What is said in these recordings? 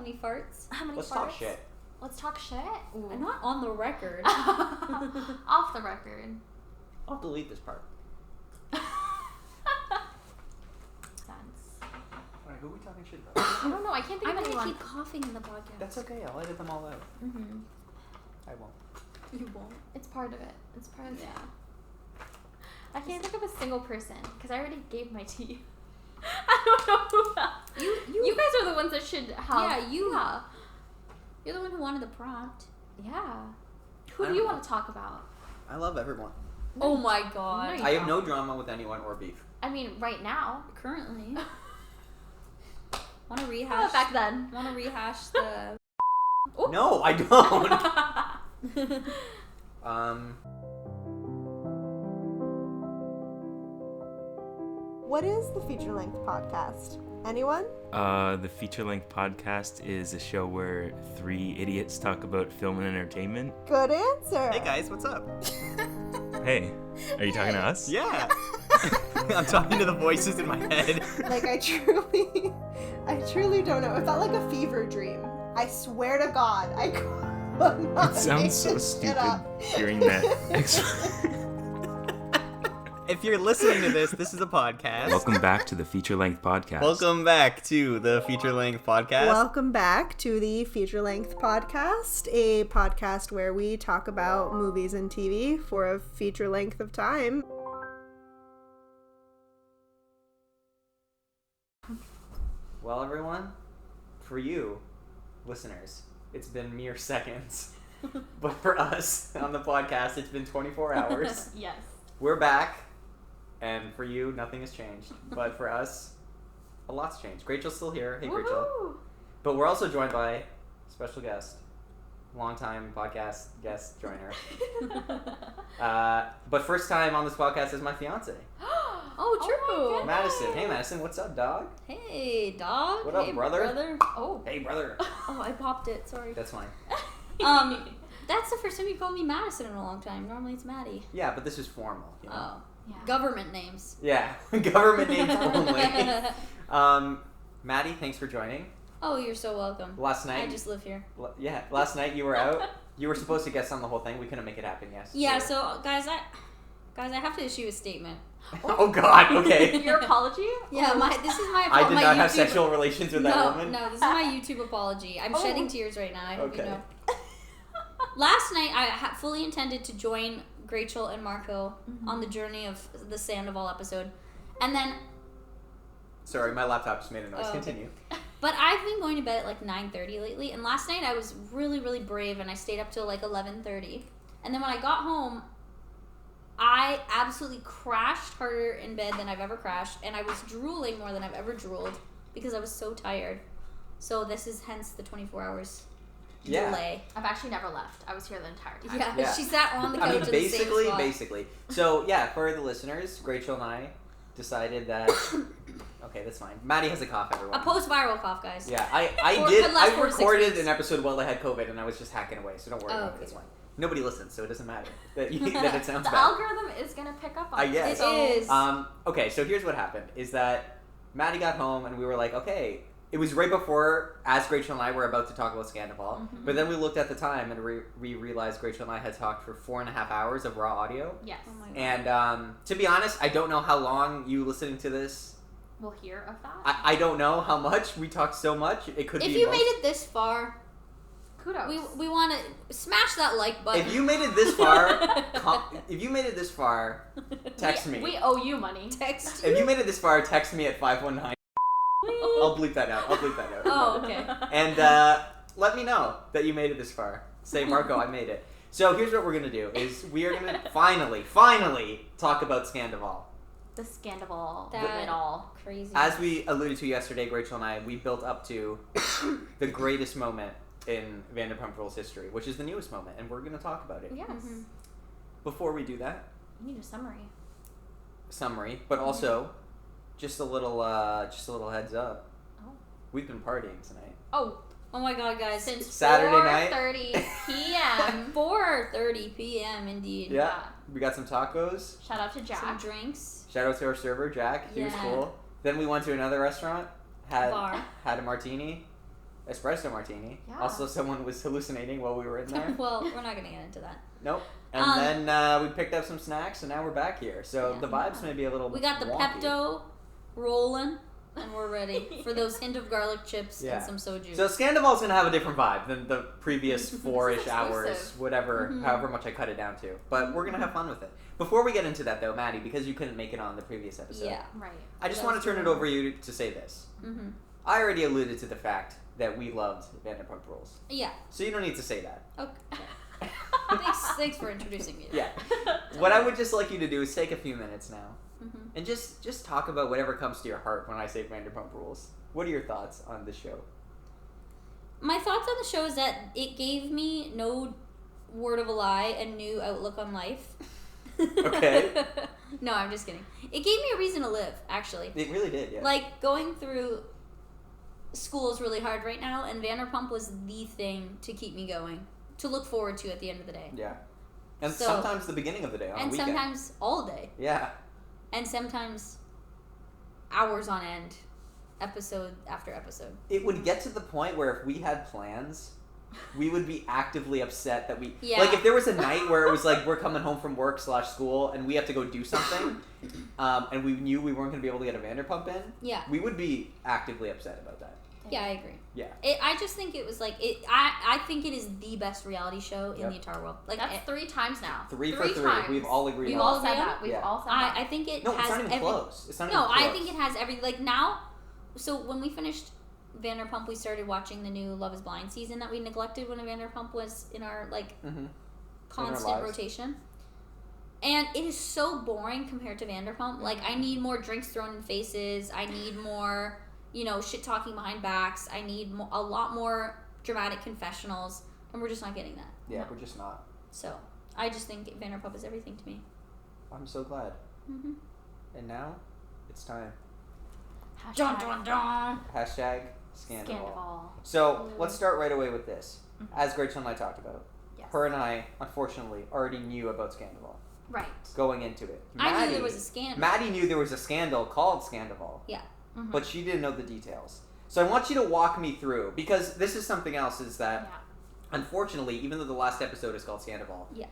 many farts? How many Let's farts? talk shit. Let's talk shit? Ooh. I'm not on the record. Off the record. I'll delete this part. Alright, who are we talking shit about? I don't know. I can't think I'm of gonna anyone. keep coughing in the podcast. That's okay. I'll edit them all out. Mm-hmm. I won't. You won't. It's part of it. It's part of it. Yeah. I can't think of a single person because I already gave my tea. I don't know who else. You guys are the ones that should have. Yeah, you. Yeah. You're the one who wanted the prompt. Yeah. Who I do you don't want to talk about? I love everyone. Oh my god. No, I have no drama with anyone or beef. I mean, right now. Currently. Want to How rehash? about back then? Want to rehash the? Ooh. No, I don't. What is the feature-length podcast? Anyone? The feature-length podcast is a show where three idiots talk about film and entertainment. Good answer. Hey guys, what's up? Hey, are you talking to us? Yeah. I'm talking to the voices in my head. Like I truly don't know. It felt like a fever dream. I swear to God, I could not It sounds make so this shit stupid up. hearing that. If you're listening to this is a podcast. Welcome back to the feature-length podcast. Welcome back to the feature-length podcast. Welcome back to the feature-length podcast, a podcast where we talk about movies and TV for a feature length of time. Well, everyone, for you, listeners, it's been mere seconds. But for us on the podcast, it's been 24 hours. Yes. We're back, and for you, nothing has changed. But for us, a lot's changed. Grachel's still here. Hey, Grachel. Woohoo! But we're also joined by a special guest, longtime podcast guest joiner. But first time on this podcast is my fiance, Oh, true. Oh my Madison. Hey, Madison, what's up, dog? Hey, dog. What up, Hey, brother? Oh. Hey, brother. Oh, I popped it. Sorry. That's fine. That's the first time you called me Madison in a long time. Normally it's Maddie. Yeah, but this is formal, you know? Oh. Yeah. Government names. Yeah, government names only. Maddie, thanks for joining. Oh, you're so welcome. Last night, I just live here. last night you were out. You were supposed to guest on the whole thing. We couldn't make it happen. Yes. Yeah. So guys, I have to issue a statement. Oh God. Okay. Your apology? Yeah, this is my. I did my not have YouTube- sexual relations with that woman. No, this is my YouTube apology. I'm Oh. shedding tears right now. I hope you Okay. know. Last night, I fully intended to join Grachel and Marco on the journey of the Sandoval episode, and then. Sorry, my laptop just made a noise. Oh, okay. Continue. But I've been going to bed at like 9:30 lately, and last night I was really, really brave, and I stayed up till like 11:30. And then when I got home, I absolutely crashed harder in bed than I've ever crashed, and I was drooling more than I've ever drooled because I was so tired. So this is hence the 24 hours Yeah. delay. I've actually never left. I was here the entire time. Yeah, Yeah. she sat on the couch I mean, in the same spot. basically. So yeah, for the listeners, Grachel and I decided that. Okay, that's fine. Maddie has a cough, everyone. A post-viral cough, guys. Yeah, For I the last 4 to 6 recorded weeks. an episode while I had COVID, and I was just hacking away. So don't worry Oh, about it. okay. It's fine. Nobody listens, so it doesn't matter that it sounds The bad. algorithm is going to pick up on it. Yes. It is. Okay, so here's what happened: is that Maddie got home, and we were like, okay. It was right before, as Grachel and I were about to talk about Sandoval, but then we looked at the time, and we realized Grachel and I had talked for 4.5 hours of raw audio. Yes. Oh my God. And to be honest, I don't know how long you listening to this. We'll hear of that. I don't know how much. We talked so much. It could If be you most. made it this far, Kudos. we want to smash that like button. If you made it this far, text me. We owe you money. text. If you made it this far, text me at 519. I'll bleep that out. Oh, okay. And let me know that you made it this far. Say, Marco, I made it. So here's what we're gonna do: is we are gonna finally talk about Sandoval. The scandal. That- It all. Crazy. As we alluded to yesterday, Grachel and I, we built up to the greatest moment in Vanderpump Rules history, which is the newest moment, and we're gonna talk about it. Yes. Mhm. Before we do that, You need a summary. but also just a little heads up. Oh. We've been partying tonight. Oh, Oh my God, guys! since Saturday night. 4:30 p.m. 4:30 p.m. Indeed. Yeah, we got some tacos. Shout out to Some Jack. drinks. Shout out to our server, Jack. He was Yeah. cool. Then we went to another restaurant, had Bar. a martini, espresso martini. Yeah. Also, someone was hallucinating while we were in there. Well, we're not gonna get into that. Nope. And then we picked up some snacks, and now we're back here. So Yeah. the vibes may be a little. We got the wonky. Pepto rolling, and we're ready for those hint of garlic chips Yeah. and some soju. So Sandoval's gonna have a different vibe than the previous 4-ish This is hours, exclusive. whatever, Mhm. however much I cut it down to. But we're gonna have fun with it. Before we get into that, though, Maddie, because you couldn't make it on the previous episode, Yeah. Right. I just That want was to turn it cool. over you to say this. Mm-hmm. I already alluded to the fact that we loved Vanderpump Rules, Yeah. so you don't need to say that. Okay. Thanks for introducing me. Yeah. What I would just like you to do is take a few minutes now Mm-hmm. and just talk about whatever comes to your heart when I say Vanderpump Rules. What are your thoughts on the show? My thoughts on the show is that it gave me no word of a lie, a new outlook on life. Okay. No, I'm just kidding. It gave me a reason to live, actually. It really did, yeah. Like, going through school is really hard right now, and Vanderpump was the thing to keep me going, to look forward to at the end of the day. Yeah. And So- sometimes the beginning of the day on And a weekend. sometimes all day. Yeah. And sometimes hours on end, episode after episode. It would get to the point where if we had plans, we would be actively upset that we... Yeah. Like, if there was a night where it was like, we're coming home from work/school and we have to go do something, and we knew we weren't going to be able to get a Vanderpump in, Yeah. we would be actively upset about that. Yeah, I agree. Yeah. I just think it was like I think it is the best reality show in Yep. the entire world. Like That's 3 times now. 3 for 3. times. We've all agreed We've on all that. said agree on that. We've Yeah. all said that. I think it No, has it's not even every, close. It's not No, even close. I think it has every like now. So when we finished Vanderpump, we started watching the new Love Is Blind season that we neglected when Vanderpump was in our like Mm-hmm. constant lives. rotation. And it is so boring compared to Vanderpump. Like, I need more drinks thrown in faces. I need more, shit talking behind backs. I need a lot more dramatic confessionals. And we're just not getting that. Yeah, No. we're just not. So, I just think Vanderpump is everything to me. I'm so glad. Mm-hmm. And now, it's time. Hashtag Hashtag Scandal. Scandal. So, let's start right away with this. Mhm. As Grachel and I talked about, Yes. her and I, unfortunately, already knew about Scandal Right. going into it. I knew there was a scandal. Maddie knew there was a scandal called Scandival, Mhm. but she didn't know the details. So I want you to walk me through, because this is something else, is that, Yeah. unfortunately, even though the last episode is called Scandival, Yeah.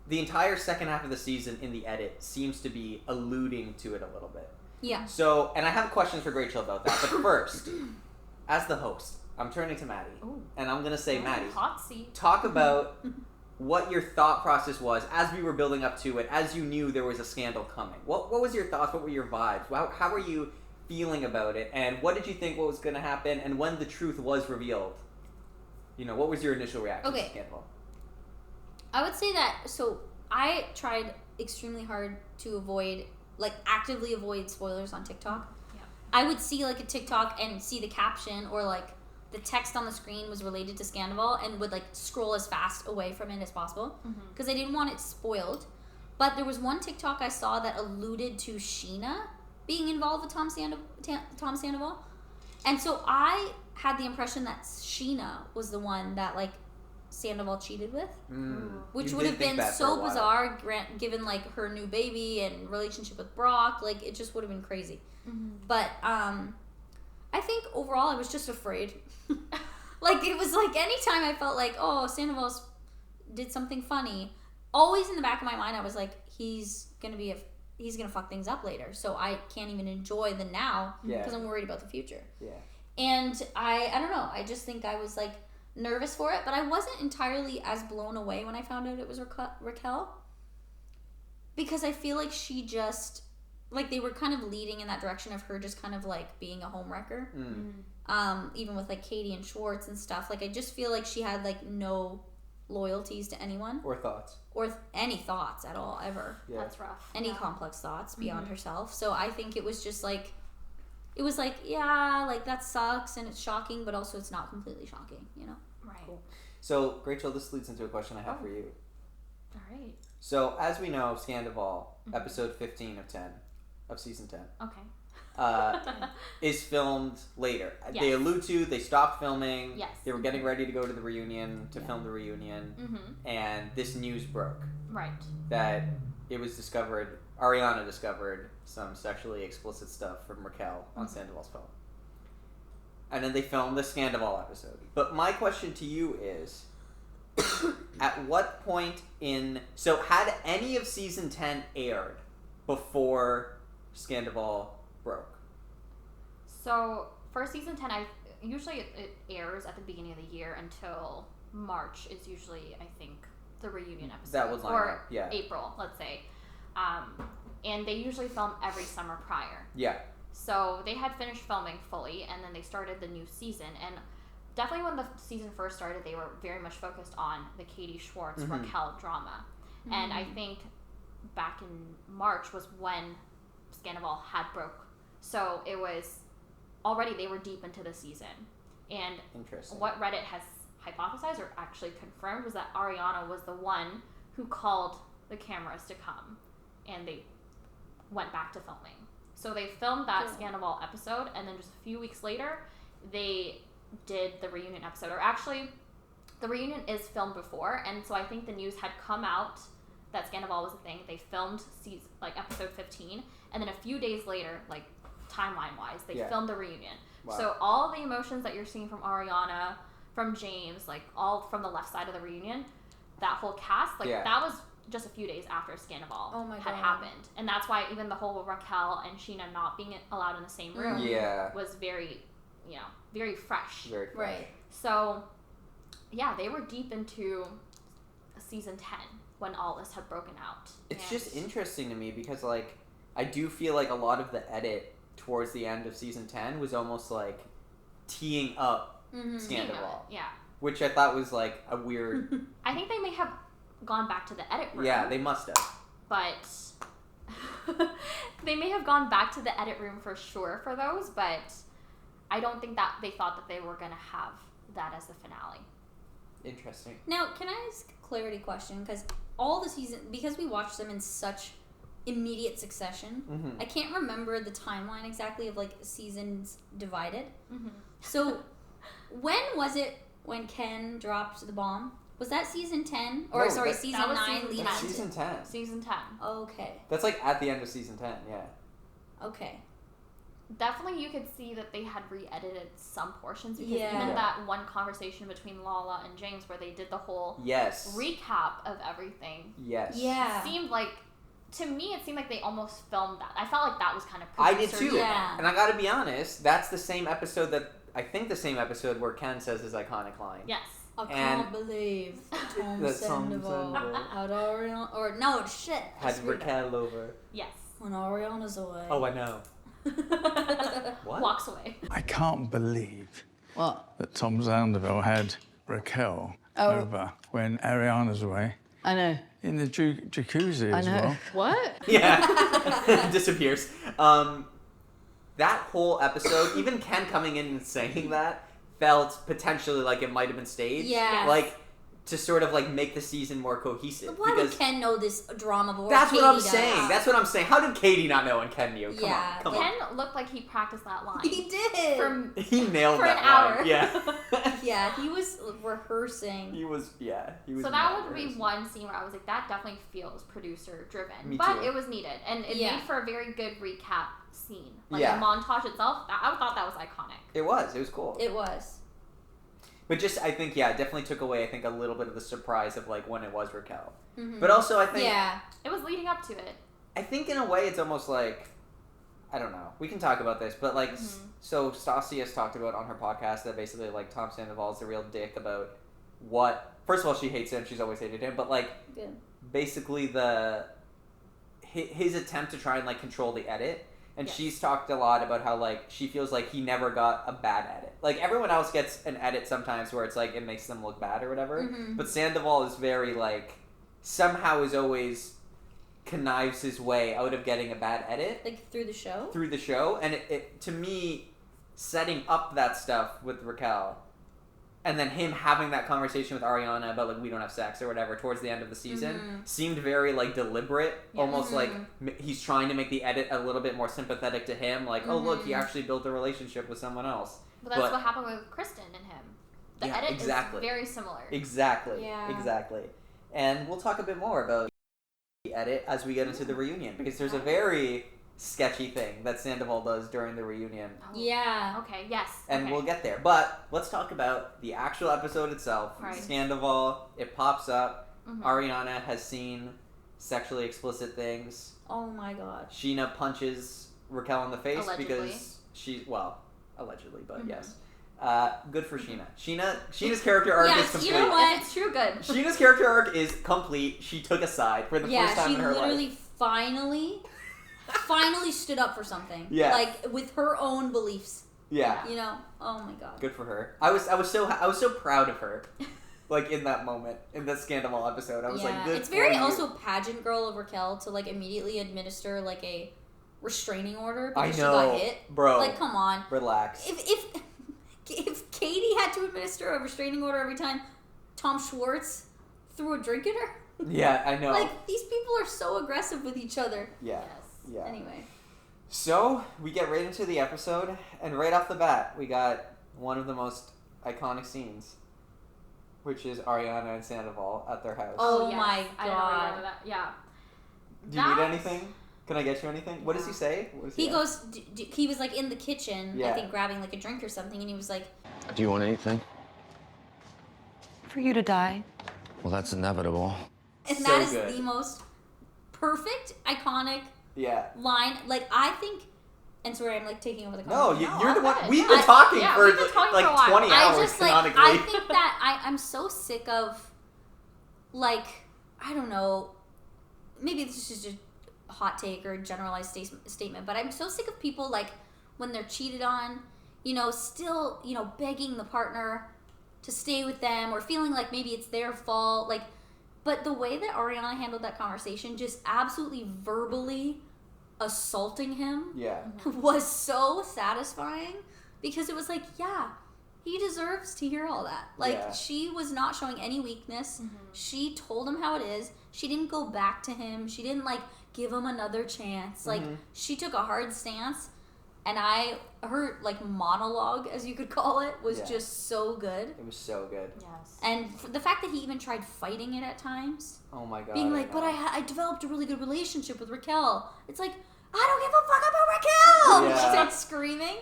the entire second half of the season in the edit seems to be alluding to it a little bit. Yeah. So, and I have questions for Grachel about that, but first, as the host, I'm turning to Maddie, Ooh. and I'm going to say, Maddie, Hot seat. talk about what your thought process was as we were building up to it, as you knew there was a scandal coming. What was your thoughts? What were your vibes? How were you feeling about it? And what did you think what was going to happen? And when the truth was revealed, what was your initial reaction to Okay. Scandal? I would say that, so I tried extremely hard to actively avoid spoilers on TikTok. Yeah. I would see like a TikTok and see the caption or like the text on the screen was related to Scandival and would like scroll as fast away from it as possible Mhm. because I didn't want it spoiled. But there was one TikTok I saw that alluded to Sheena being involved with Tom Sandoval. And so I had the impression that Sheena was the one that like Sandoval cheated with, which You would did have think been that for a so while. bizarre given like her new baby and relationship with Brock. Like it just would have been crazy. Mhm. But I think overall I was just afraid. Like it was like anytime I felt like, oh, Sandoval did something funny, always in the back of my mind I was like, he's gonna fuck things up later, so I can't even enjoy the now Yeah. because I'm worried about the future. Yeah. And I don't know, I just think I was like nervous for it, but I wasn't entirely as blown away when I found out it was Raquel, because I feel like she just like they were kind of leading in that direction of her just kind of like being a homewrecker. Even with like Katie and Schwartz and stuff, like I just feel like she had like no loyalties to anyone Or thoughts? or any thoughts at all ever, Yeah. That's rough. any Yeah. complex thoughts beyond herself. So I think it was just like it was like, yeah, like that sucks and it's shocking, but also it's not completely shocking, Right. Cool. So, Grachel, this leads into a question I have for you. All right. So, as we know, Scandival, Mhm. episode 15 of 10, of season 10, Okay. is filmed later. Yes. They allude to, they stopped filming, Yes. they were getting ready to go to the reunion, to film the reunion, Mhm. and this news broke Right. that it was discovered, Ariana discovered some sexually explicit stuff from Raquel on Sandoval's phone. and then they filmed the Sandoval episode. But my question to you is, at what point so had any of season 10 aired before Sandoval broke? So for season 10, usually it airs at the beginning of the year until March is usually, I think, the reunion episode. That would line up, yeah. April, let's say. And they usually film every summer prior. Yeah. So they had finished filming fully, and then they started the new season. And definitely when the season first started, they were very much focused on the Katie Schwartz, Grachel drama. Mm-hmm. And I think back in March was when Sandoval had broke. So it was already, they were deep into the season. And what Reddit has hypothesized or actually confirmed was that Ariana was the one who called the cameras to come, and they went back to filming. So they filmed that Sandoval episode, and then just a few weeks later, they did the reunion episode. Or actually, the reunion is filmed before, and so I think the news had come out that Sandoval was a thing. They filmed episode 15, and then a few days later, like timeline-wise, they filmed the reunion. Wow. So all the emotions that you're seeing from Ariana, from James, like all from the left side of the reunion, that whole cast, that was just a few days after Sandoval had happened. And that's why even the whole Raquel and Sheena not being allowed in the same room was very, very fresh. Very fresh. Right. So, yeah, they were deep into season 10 when all this had broken out. It's just interesting to me because, like, I do feel like a lot of the edit towards the end of season 10 was almost like teeing up Sandoval. Yeah. Which I thought was like a weird... I think they may have gone back to the edit room. Yeah, they must have. But they may have gone back to the edit room for sure for those, but I don't think that they thought that they were going to have that as the finale. Interesting. Now, can I ask a clarity question? Because all the season, because we watched them in such immediate succession, I can't remember the timeline exactly of like seasons divided. So when was it when Ken dropped the bomb? Was that season 10? Or No, season 9 leading That's into season 10. Season 10. Okay. That's like at the end of season 10, yeah. Okay. Definitely you could see that they had re-edited some portions because even that one conversation between Lala and James where they did the whole recap of everything. Yes. Yeah. Seemed like, to me, it seemed like they almost filmed that. I felt like that was kind of I did too. Yeah. And I gotta be honest, that's the same episode where Ken says his iconic line. Yes. I can't believe Tom Sandoval had Ariana, or no, shit. Had Raquel over. Yes. When Ariana's away. Oh, I know. What? Walks away. I can't believe what? That Tom Sandoval had Raquel over when Ariana's away. I know. In the jacuzzi as well. What? Yeah. Disappears. That whole episode, even Ken coming in and saying that, felt potentially like it might have been staged. Yeah. Like, to sort of like make the season more cohesive. Why would Ken know this drama before That's Katie what I'm does? saying. That's what I'm saying. How did Katie not know and Ken knew? Come on. Ken looked like he practiced that line. He did. He nailed that an hour. line. Yeah. Yeah, he was rehearsing. He was. So that would be one scene where I was like, that definitely feels producer driven. Me but too. it was needed. And it made for a very good recap scene. Like Yeah. the montage itself, I thought that was iconic. It was. It was cool. It was. But just, I think, it definitely took away, I think, a little bit of the surprise of, like, when it was Raquel. Mm-hmm. But also, I think... Yeah. It was leading up to it. I think, in a way, it's almost like... I don't know. We can talk about this, but, like... So, Stassi has talked about on her podcast that basically, like, Tom Sandoval is a real dick about what... First of all, she hates him. She's always hated him. But, like, basically his attempt to try and, like, control the edit... And she's talked a lot about how, like, she feels like he never got a bad edit. Like, everyone else gets an edit sometimes where it's, like, it makes them look bad or whatever. Mm-hmm. But Sandoval is very, like, somehow is always connives his way out of getting a bad edit. Like, through the show? Through the show. And it to me, setting up that stuff with Raquel, and then him having that conversation with Ariana about, like, we don't have sex or whatever towards the end of the season seemed very, like, deliberate. Almost like he's trying to make the edit a little bit more sympathetic to him. Like, oh, look, he actually built a relationship with someone else. But that's what happened with Kristen and him. The edit is very similar. Exactly. Yeah. Exactly. And we'll talk a bit more about the edit as we get into the reunion. Because there's a very sketchy thing that Sandoval does during the reunion. Yeah. Okay, yes. And okay. we'll get there. But let's talk about the actual episode itself. Right. Sandoval, it pops up. Mhm. Ariana has seen sexually explicit things. Oh my god. Sheena punches Raquel in the face Allegedly. because allegedly, but Mhm. yes. Good for Sheena. Sheena's character arc Yes, is complete. you know what? If it's true, good. Sheena's character arc is complete. She took a side for the first time she in her literally life. finally stood up for something. Yeah. Like with her own beliefs. Yeah. You know? Oh my god. Good for her. I was so proud of her. Like in that moment, in the Sandoval episode, I was like, good. It's very for you. also pageant girl of Raquel to like immediately administer like a restraining order I because know, she got hit. bro. Like, come on. Relax. If Katie had to administer a restraining order every time Tom Schwartz threw a drink at her, Yeah, I know. like these people are so aggressive with each other. Yeah. Yes. Yeah. Anyway. So we get right into the episode, and right off the bat, we got one of the most iconic scenes, which is Ariana and Sandoval at their house. Oh yes. my I don't God. remember that. Yeah. Do you need anything? Can I get you anything? What does he say? What does He ask? goes. He was like in the kitchen, Yeah. I think, grabbing like a drink or something, and he was like, Do you want anything? For you to die. Well, that's inevitable. and So that is good. the most perfect, iconic Yeah. line. Like I think. And sorry, I'm like taking over the No, conversation. you're the I'm one. good. We've been I- talking yeah, for we've been talking like for a while. 20 I hours just like canonically. I think that I'm so sick of like I don't know, maybe this is just a hot take or a generalized statement, but I'm so sick of people like when they're cheated on, you know, still, you know, begging the partner to stay with them or feeling like maybe it's their fault, like. But the way that Ariana handled that conversation, just absolutely verbally assaulting him, Yeah. was so satisfying because it was like, yeah, he deserves to hear all that. Like, Yeah. she was not showing any weakness. She told him how it is. She didn't go back to him. She didn't, like, give him another chance. Like, she took a hard stance. And her, like, monologue, as you could call it, was Yeah. just so good. It was so good. Yes. And the fact that he even tried fighting it at times, Oh my god. being like, I but know. I developed a really good relationship with Raquel. It's like, I don't give a fuck about Raquel! Yeah. She started screaming.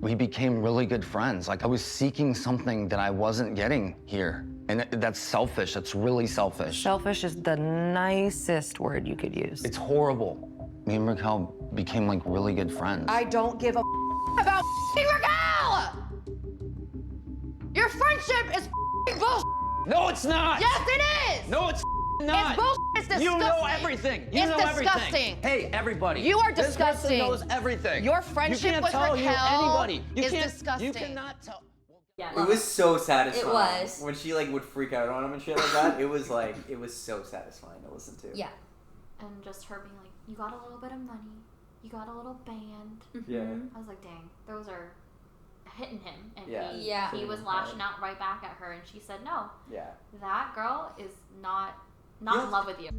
We became really good friends. Like, I was seeking something that I wasn't getting here. And that's selfish. That's really selfish. Selfish is the nicest word you could use. It's horrible. Me and Raquel became like really good friends. I don't give a about Raquel! Your friendship is bullshit! No, it's not! Yes, it is! No, it's not! It's bullshit! It's disgusting! You know everything! You It's know disgusting. everything! Hey, everybody! You are This disgusting. person knows everything! Your friendship you can't with tell Raquel anybody. You is can't, disgusting. You cannot tell... Yeah. It was so satisfying. It was. When she like would freak out on him and shit like that, it was so satisfying to listen to. Yeah. And just her being like, you got a little bit of money, you got a little band. Yeah. I was like, dang, those are hitting him. And Yeah. Yeah. he was lashing out right back at her, and she said, no, Yeah. that girl is not Yeah. in love with you.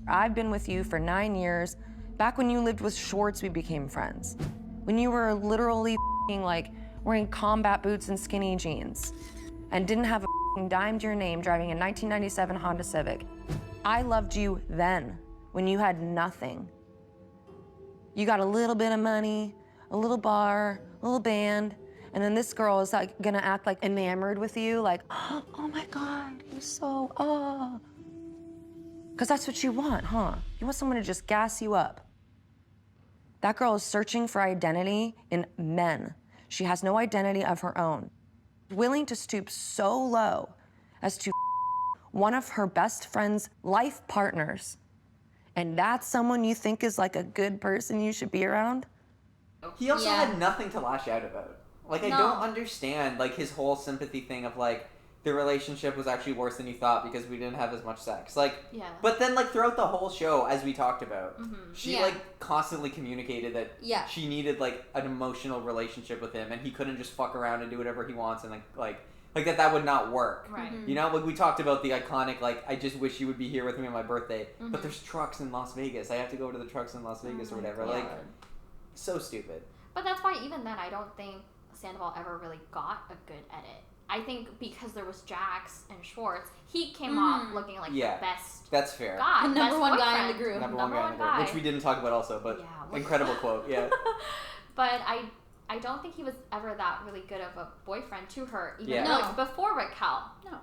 I've been with you for 9 years. Back when you lived with Schwartz, we became friends. When you were literally like wearing combat boots and skinny jeans and didn't have a dime to your name driving a 1997 Honda Civic. I loved you then when you had nothing. You got a little bit of money, a little bar, a little band, and then this girl is like gonna act like enamored with you, like, oh my God, you're so, oh. Because that's what you want, huh? You want someone to just gas you up. That girl is searching for identity in men. She has no identity of her own. Willing to stoop so low as to one of her best friend's life partners. And that's someone you think is like a good person you should be around? He also Yeah. had nothing to lash out about. Like, I No. don't understand, like, his whole sympathy thing of, like, the relationship was actually worse than you thought because we didn't have as much sex. Like, Yeah. but then, like, throughout the whole show, as we talked about, she, Yeah. like, constantly communicated that Yeah. she needed, like, an emotional relationship with him, and he couldn't just fuck around and do whatever he wants, and, like that would not work. Right. You know, like, we talked about the iconic, like, I just wish you would be here with me on my birthday, but there's trucks in Las Vegas. I have to go to the trucks in Las Vegas or whatever. Like, so stupid. But that's why even then, I don't think Sandoval ever really got a good edit. I think because there was Jax and Schwartz, he came off looking like the best. That's fair. Guy, The number best one guy boyfriend. in the group. Number one guy in the group, which we didn't talk about also, but incredible quote. Yeah. But I don't think he was ever that really good of a boyfriend to her, even No. like before Raquel. No.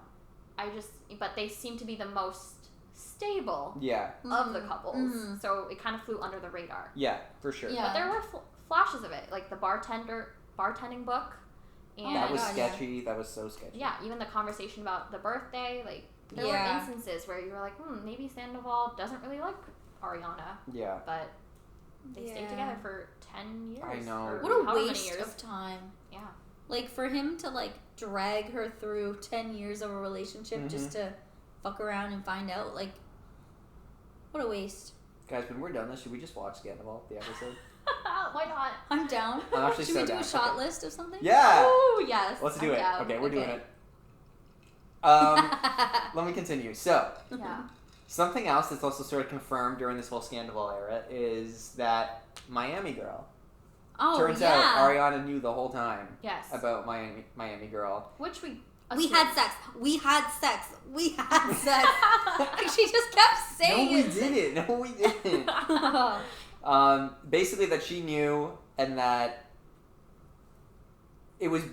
But they seem to be the most stable Yeah. of the couples, so it kind of flew under the radar. Yeah, for sure. Yeah. But there were flashes of it, like the bartending book, and That was sketchy. Yeah. That was so sketchy. yeah, even the conversation about the birthday, like there were instances where you were like, maybe Sandoval doesn't really like Ariana. Yeah. But they stayed together for 10 years. I know. What a however waste many years. of time. Yeah. Like, for him to, like, drag her through 10 years of a relationship just to fuck around and find out, like, what a waste. Guys, when we're done this, should we just watch Sandoval, the episode? Why not? I'm down. I'm actually Should so we do down. a shot Okay. list of something? Yeah! Oh, yes. Let's do I'm it. down. Okay, we're doing Okay. it. Let me continue. So, Yeah. something else that's also sort of confirmed during this whole Sandoval era is that Miami Girl. Oh, Turns out Ariana knew the whole time Yes. about Miami Girl. Which we had sex. We had sex. We had sex. Like, she just kept saying No, we didn't. No, we didn't. Basically that she knew, and that it was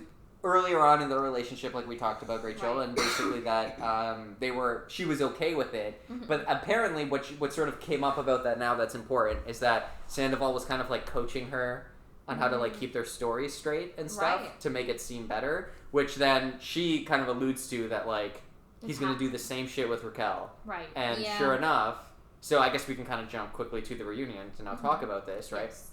earlier on in the relationship, like we talked about, Grachel, Right. and basically that she was okay with it. But apparently what sort of came up about that now that's important is that Sandoval was kind of like coaching her on how to like keep their stories straight and stuff to make it seem better, which then she kind of alludes to that like he's going to do the same shit with Raquel. Right. And sure enough, so I guess we can kind of jump quickly to the reunion to now talk about this, right? Yes.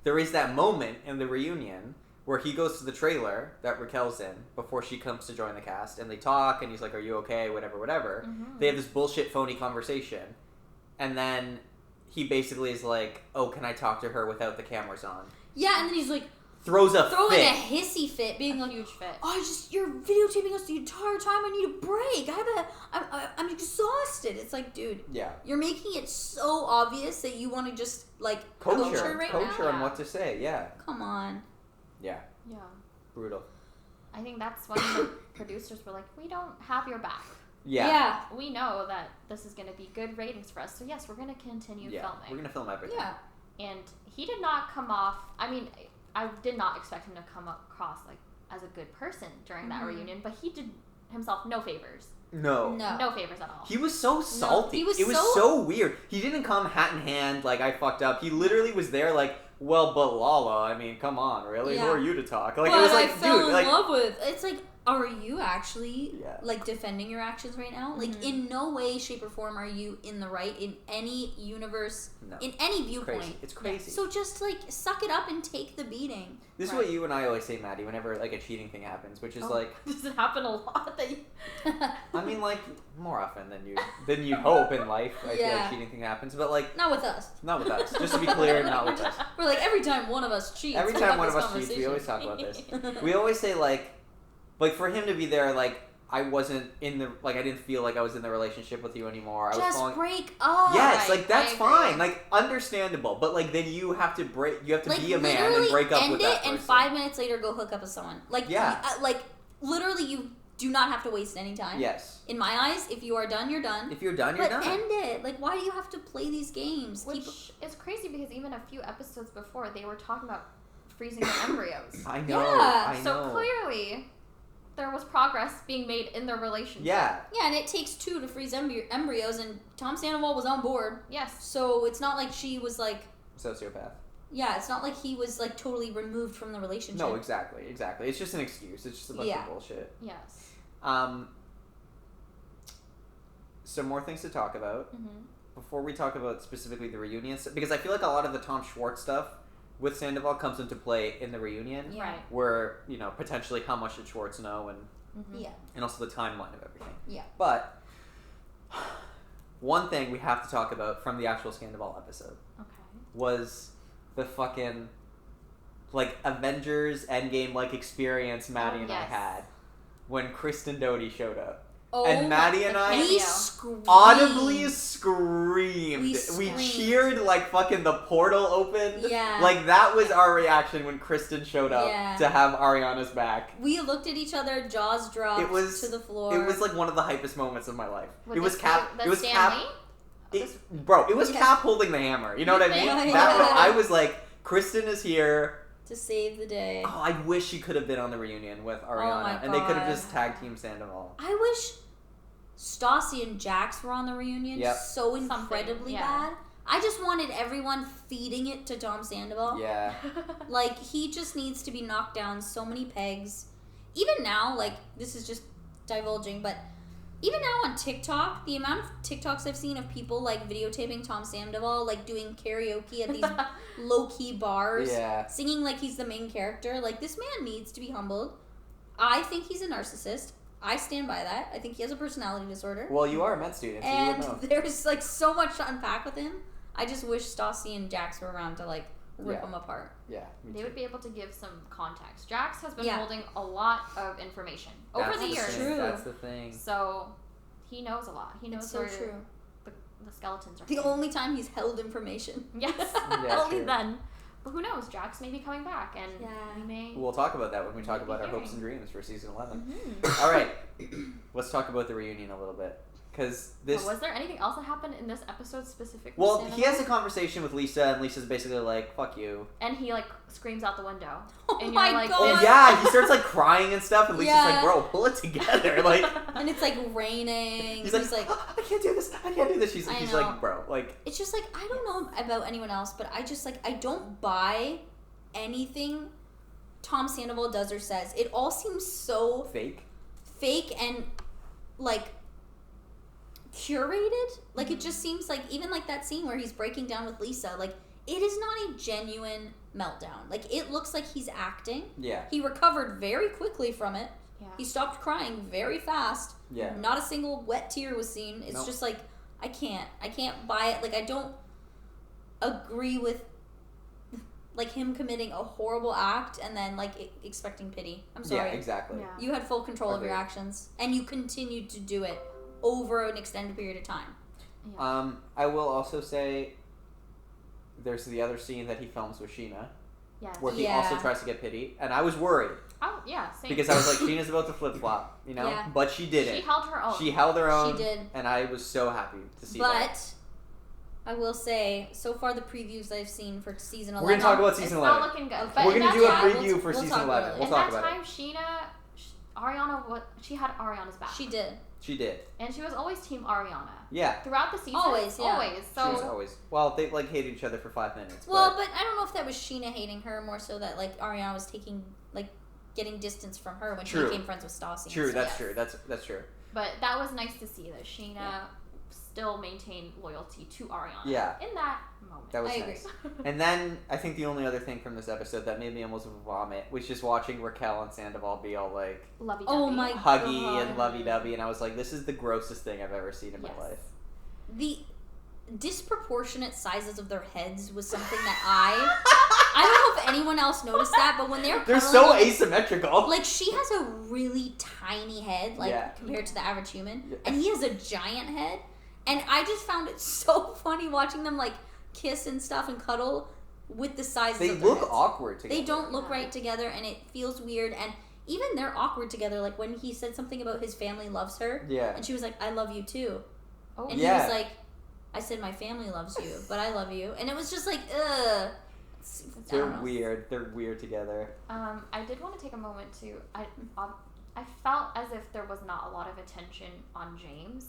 There is that moment in the reunion where he goes to the trailer that Raquel's in before she comes to join the cast, and they talk, and he's like, "Are you okay?" Whatever. They have this bullshit, phony conversation, and then he basically is like, "Oh, can I talk to her without the cameras on?" Yeah, and then he's like Throws a throwing fit. a hissy fit, being like, Huge fit. you're videotaping us the entire time. I need a break. I'm exhausted. It's like, dude, Yeah. you're making it so obvious that you want to just like coach her right now. Coach her on what to say. Yeah. Come on. Yeah. Yeah. Brutal. I think that's when the producers were like, we don't have your back. Yeah. We know that this is going to be good ratings for us, so yes, we're going to continue filming. We're gonna film everything. Yeah. And he did not come off. I mean, I did not expect him to come across like as a good person during that reunion, but he did himself no favors. No. No favors at all. He was so salty. he was it was so weird. He didn't come hat in hand like I fucked up. He literally was there like, well, but Lala, I mean, come on, really? Yeah. Who are you to talk? Like but it was I like, fell dude, in like love with. It's like, are you actually Yeah. like defending your actions right now? Like, in no way, shape, or form are you in the right in any universe, No. in any viewpoint. crazy. It's crazy. So just like suck it up and take the beating. This is what you and I always say, Maddie, whenever like a cheating thing happens, which is like, Does it happen a lot that you... I mean, like more often than you hope in life. I feel Yeah. like cheating thing happens, but like Not with us. not with us. Just to be clear, not with us. We're like, every time one of us cheats. Every we time have one of this us cheats, we always talk about conversation. this. We always say like for him to be there, like I wasn't in the I didn't feel like I was in the relationship with you anymore. I was Just falling. break up. Yes, Right, like that's I agree. fine, like understandable. But like then you have to Like, be a man and literally break up end with it that person. and 5 minutes later go hook up with someone. Like, Yeah. like literally you do not have to waste any time. Yes. In my eyes, if you are done, you're done. If you're done, you're But done. end it. Like, why do you have to play these games? Which is crazy because even a few episodes before, they were talking about freezing their embryos. I know. Yeah. I know. So clearly, there was progress being made in their relationship. Yeah. Yeah, and it takes two to freeze embryos, and Tom Sandoval was on board. Yes. So it's not like she was like, Sociopath. yeah, it's not like he was like totally removed from the relationship. No, exactly. It's just an excuse. It's just a bunch of bullshit. Yes. Some more things to talk about Mm-hmm. before we talk about specifically the reunion, because I feel like a lot of the Tom Schwartz stuff with Sandoval comes into play in the reunion, Yeah. Right. where potentially how much did Schwartz know Yeah. and also the timeline of everything. Yeah. But one thing we have to talk about from the actual Sandoval episode Okay. was the fucking Avengers Endgame experience Maddie and I yes. had when Kristen Doty showed up. and Maddie and I we screamed. audibly screamed. We We screamed. cheered like fucking the portal opened. Yeah. Like that was our reaction when Kristen showed up Yeah. to have Ariana's back. We looked at each other, jaws dropped It was to the floor. It was like one of the hypest moments of my life. With it was the- Cap. the It was Stanley? Cap. Bro, it was Yeah. Cap holding the hammer. You know what I mean? Yeah. That was, I was like, Kristen is here. to save the day. Oh, I wish she could have been on the reunion with Ariana, my and they could have God. just tag team Sandoval. I wish Stassi and Jax were on the reunion Yep. so incredibly yeah. bad. I just wanted everyone feeding it to Tom Sandoval. Yeah. Like, he just needs to be knocked down so many pegs. Even now, like, this is just divulging, but even now on TikTok, the amount of TikToks I've seen of people, like, videotaping Tom Sandoval, like, doing karaoke at these low-key bars, Yeah. singing like he's the main character. Like, this man needs to be humbled. I think he's a narcissist. I stand by that. I think he has a personality disorder. Well, you are a med student, so you And would know. there's, like, so much to unpack with him. I just wish Stassi and Jax were around to, like, rip Yeah. him apart. Yeah. me They too. would be able to give some context. Jax has been Yeah. holding a lot of information over That's the years. true. That's the thing. So he knows a lot. He knows It's so where true. the skeletons are. The hidden. only time he's held information. Yes, Yeah, only true. then. But who knows? Jax may be coming back, and Yeah. we may. We'll talk about that when we talk Maybe about our hearing. hopes and dreams for season 11. Mhm. All right. Let's talk about the reunion a little bit. Because this. But was there anything else that happened in this episode specific? to Well, Sandoval? he has a conversation with Lisa, and Lisa's basically like, fuck you. and he like screams out the window. Oh and my you're like, God. Oh, this- yeah. He starts like crying and stuff, and Lisa's Yeah. like, bro, pull it together. Like. And it's, like, raining. He's like, I can't do this. I can't do this. He's I like, know. bro, like. It's just, like, I don't know about anyone else, but I just, like, I don't buy anything Tom Sandoval does or says. It all seems so Fake. fake and, like, curated. Like, it just seems like, even like that scene where he's breaking down with Lisa, like, it is not a genuine meltdown. Like, it looks like he's acting. Yeah. He recovered very quickly from it. Yeah. He stopped crying very fast. Yeah. Not a single wet tear was seen. It's Nope. just like, I can't buy it. Like, I don't agree with, like, him committing a horrible act and then, like, expecting pity. I'm sorry. Yeah, exactly. Yeah. You had full control of your Agreed. actions, and you continued to do it over an extended period of time. I will also say there's the other scene that he films with Sheena, Yes. where he Yeah. also tries to get pity, and I was worried Oh yeah. Same. because I was like, Sheena's about to flip flop, you know, Yeah. but she didn't. she held her own. She held her own. She did. And I was so happy to see that. But I will say, so far the previews I've seen for season 11. We're gonna talk about It's season not 11. looking good. Okay. But We're in gonna that do a time- preview for we'll season talk about 11. it. We'll in talk that about time, it. Sheena, she had Ariana's back. She did. She did. And she was always team Ariana. Yeah. Throughout the season. Always, yeah. Always. She was So always. Well, they like hated each other for 5 minutes. Well, but I don't know if that was Sheena hating her, more so that, like, Ariana was getting distance from her when True. she became friends with Stassi. True. and That's stuff. true. That's true. but that was nice to see that Sheena still maintained loyalty to Ariana. Yeah. In that moment. That was I agree. nice. And then I think the only other thing from this episode that made me almost vomit was just watching Raquel and Sandoval be all like Lovey-dovey. Oh my huggy God. and lovey-dovey, and I was like, this is the grossest thing I've ever seen in Yes. my life. The disproportionate sizes of their heads was something that I don't know if anyone else noticed that, but when they're They're cuddling so on- asymmetrical. like, she has a really tiny head, like, Yeah. compared to the average human, Yeah. and he has a giant head, and I just found it so funny watching them, like, kiss and stuff and cuddle with the sizes They of their look heads. awkward together. They don't look right together, and it feels weird, and even they're awkward together. Like, when he said something about his family loves her, Yeah. and she was like, I love you too. Oh, And Yeah. he was like, I said my family loves you, but I love you. And it was just like, ugh. I They're don't know. weird. They're weird together. I did want to take a moment to. I felt as if there was not a lot of attention on James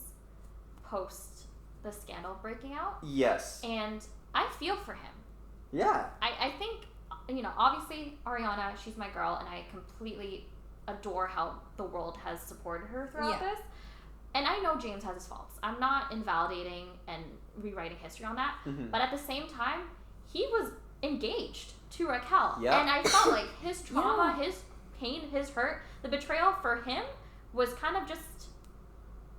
post the scandal breaking out, Yes. and I feel for him. Yeah. I think, obviously Ariana, she's my girl, and I completely adore how the world has supported her throughout Yeah. this. And I know James has his faults. I'm not invalidating and rewriting history on that. Mhm. But at the same time, he was engaged to Raquel. Yeah. And I felt like his trauma, Yeah. his pain, his hurt, the betrayal for him was kind of just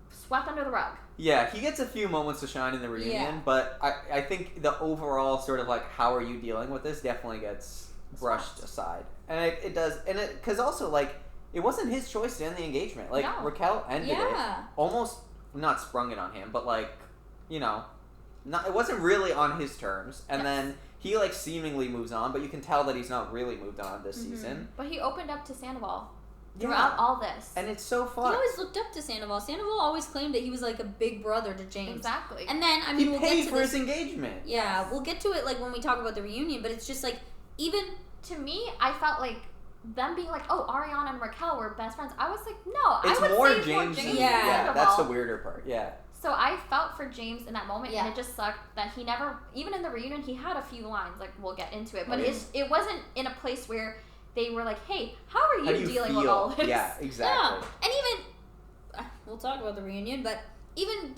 swept under the rug. Yeah, he gets a few moments to shine in the reunion, Yeah. but I think the overall sort of like how are you dealing with this definitely gets brushed aside, and it does, and it because also like it wasn't his choice to end the engagement. Like, No. Raquel ended Yeah. it. Almost not sprung it on him, but like, you know, not, it wasn't really on his terms. And then he like seemingly moves on, but you can tell that he's not really moved on this season. But he opened up to Sandoval throughout all this. And it's so He fun. always looked up to Sandoval. Sandoval always claimed that he was like a big brother to James. Exactly. And then, I mean, He we'll paid get to for this. his engagement. Yeah, we'll get to it like when we talk about the reunion, but it's just like, even To me, I felt like them being like, oh, Ariana and Raquel were best friends. I was like, no, It's I would more say James. more James and- and yeah, Sandoval. that's the weirder part. Yeah. So I felt for James in that moment, Yeah. and it just sucked that he never, even in the reunion, he had a few lines, like, we'll get into it, but Oh, yeah. it wasn't in a place where they were like, hey, how are How you do you dealing feel? with all this? Yeah, exactly. Yeah, and even we'll talk about the reunion, but even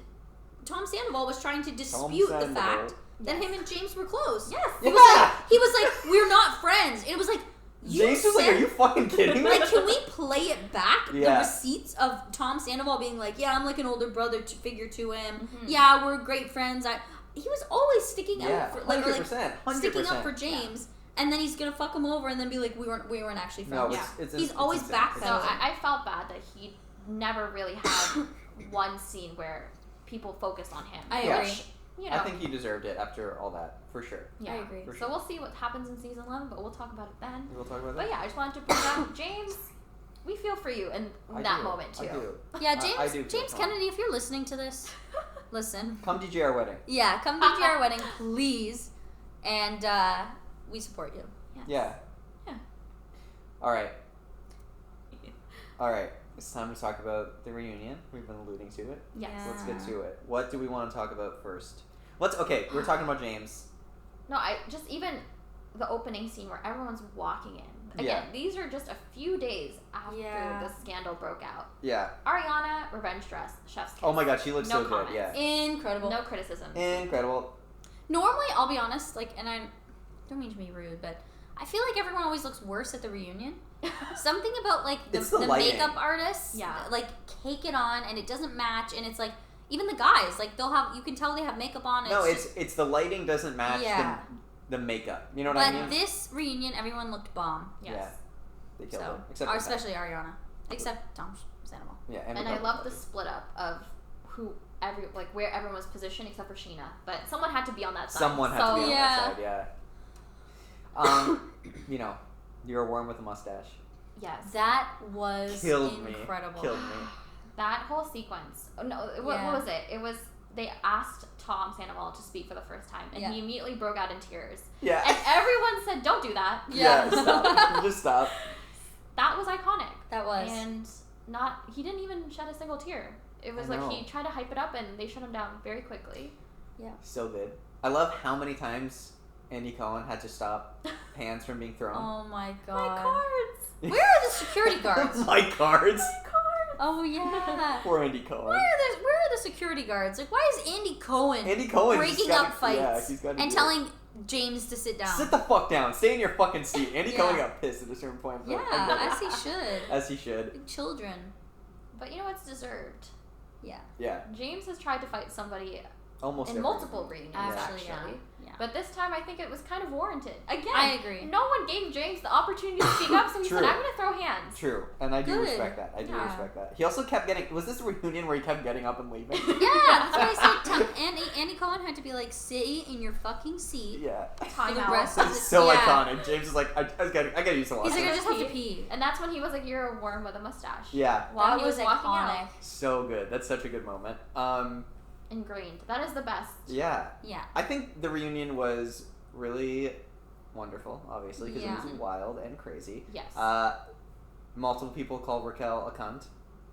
Tom Sandoval was trying to dispute the Sandoval. fact that him and James were close. Yes. He was like, we're not friends. It was like, you James was like, said- are you fucking kidding me? Like, can we play it back? Yeah. The receipts of Tom Sandoval being like, yeah, I'm like an older brother figure to him. Mm-hmm. Yeah, we're great friends. He was always sticking Yeah, out for like, or, like 100%, sticking up 100%. for James, and then he's gonna fuck him over and then be like, we weren't actually No, friends. it's He's always insane. backpedaling. So I felt bad that he never really had one scene where people focused on him. I Yeah. agree. You know, I think he deserved it after all that, for sure. yeah. I agree. For So sure. we'll see what happens in season 11, but we'll talk about it then. We'll talk about that. But yeah, I just wanted to bring up James. We feel for you in I that do. moment too. I do. Yeah, I James do feel James fine. Kennedy, if you're listening to this, listen. Come DJ our wedding. Yeah, come to our wedding, please, and we support you. Yeah. Yeah. All right. All right. It's time to talk about the reunion. We've been alluding to it. Yes. Let's get to it. What do we want to talk about first? Okay, we're talking about James. No, I just even the opening scene where everyone's walking in. Again, Yeah. these are just a few days after Yeah. the scandal broke out. Yeah. Ariana, revenge dress, chef's kiss. Oh my god, she looks No so comments. good. Yeah. Incredible. No criticism. Incredible. Normally, I'll be honest, like, and I don't mean to be rude, but I feel like everyone always looks worse at the reunion. Something about like It's the lighting. makeup artists, Yeah. like cake it on and it doesn't match, and it's like even the guys, like they'll have, you can tell they have makeup on. No, just, it's the lighting doesn't match Yeah. the makeup. You know what but I mean? this reunion, everyone looked bomb. Yes. Yeah. They killed So, it. Except or for especially Ariana, except Tom Sandoval. Pat. Yeah, And I love the split up of where everyone was positioned except for Sheena. But someone had to be on that side. Someone had to be on yeah. that side. Yeah. You know, you're a worm with a mustache. Yes. That was Killed incredible. me. Killed me. That whole sequence. Oh, no, what was it? It was they asked Tom Sandoval to speak for the first time, and Yeah. he immediately broke out in tears. Yeah. And everyone said, "Don't do that." Yeah. Stop. Just stop. That was iconic. That was. And he didn't even shed a single tear. It was I like know. he tried to hype it up, and they shut him down very quickly. So good. I love how many times Andy Cohen had to stop pans from being thrown. Oh my god. My cards. Where are the security guards? My cards. Oh yeah. Poor Andy Cohen. Where are the security guards? Like, why is Andy Cohen Andy Cohen breaking up fights he's gotta and do telling James to sit down? Sit the fuck down. Stay in your fucking seat. Andy Yeah. Cohen got pissed at a certain point. but I get Yeah, it. as he should. As he should. Big children. But you know what's deserved? Yeah. Yeah. James has tried to fight somebody Almost in every multiple reunion. reunions, Actually, actually. yeah. But this time, I think it was kind of warranted. Again, I agree. No one gave James the opportunity to speak up, so he True. said, "I'm going to throw hands." True, and I do Good. respect that. I do Yeah. respect that. He also kept getting. Was this a reunion where he kept getting up and leaving? Yeah, that's what I said. Andy Cohen had to be like, sit in your fucking seat. Yeah. For the Timeout. rest of the It's so yeah. iconic. James is like, I gotta use the He's washroom. like, I just have to pee. And that's when he was like, "You're a worm with a mustache." Yeah. While That he was was walking iconic. out. So good. That's such a good moment. Ingrained. That is the best. Yeah. Yeah. I think the reunion was really wonderful, obviously, because Yeah. it was wild and crazy. Yes. Multiple people called Raquel a cunt.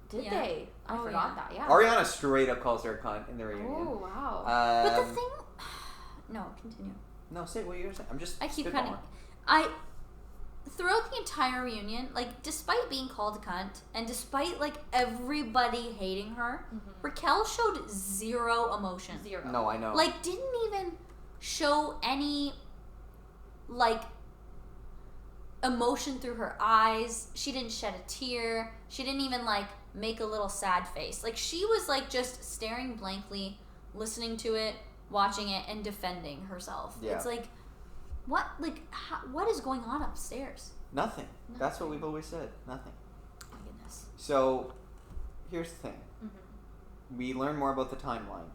Did Yeah. they? I Oh, forgot yeah. that. Yeah. Ariana straight up calls her a cunt in the reunion. Oh wow. But the thing... No, continue. No, say what you're saying. I'm just. I keep spitballing. throughout the entire reunion, like, despite being called a cunt, and despite, like, everybody hating her, Raquel showed zero emotion. Zero. No, I know. Like, didn't even show any, like, emotion through her eyes. She didn't shed a tear. She didn't even, like, make a little sad face. Like, she was, like, just staring blankly, listening to it, watching it, and defending herself. Yeah. It's like, what is going on upstairs? Nothing. That's what we've always said. Nothing. So, here's the thing. We learn more about the timeline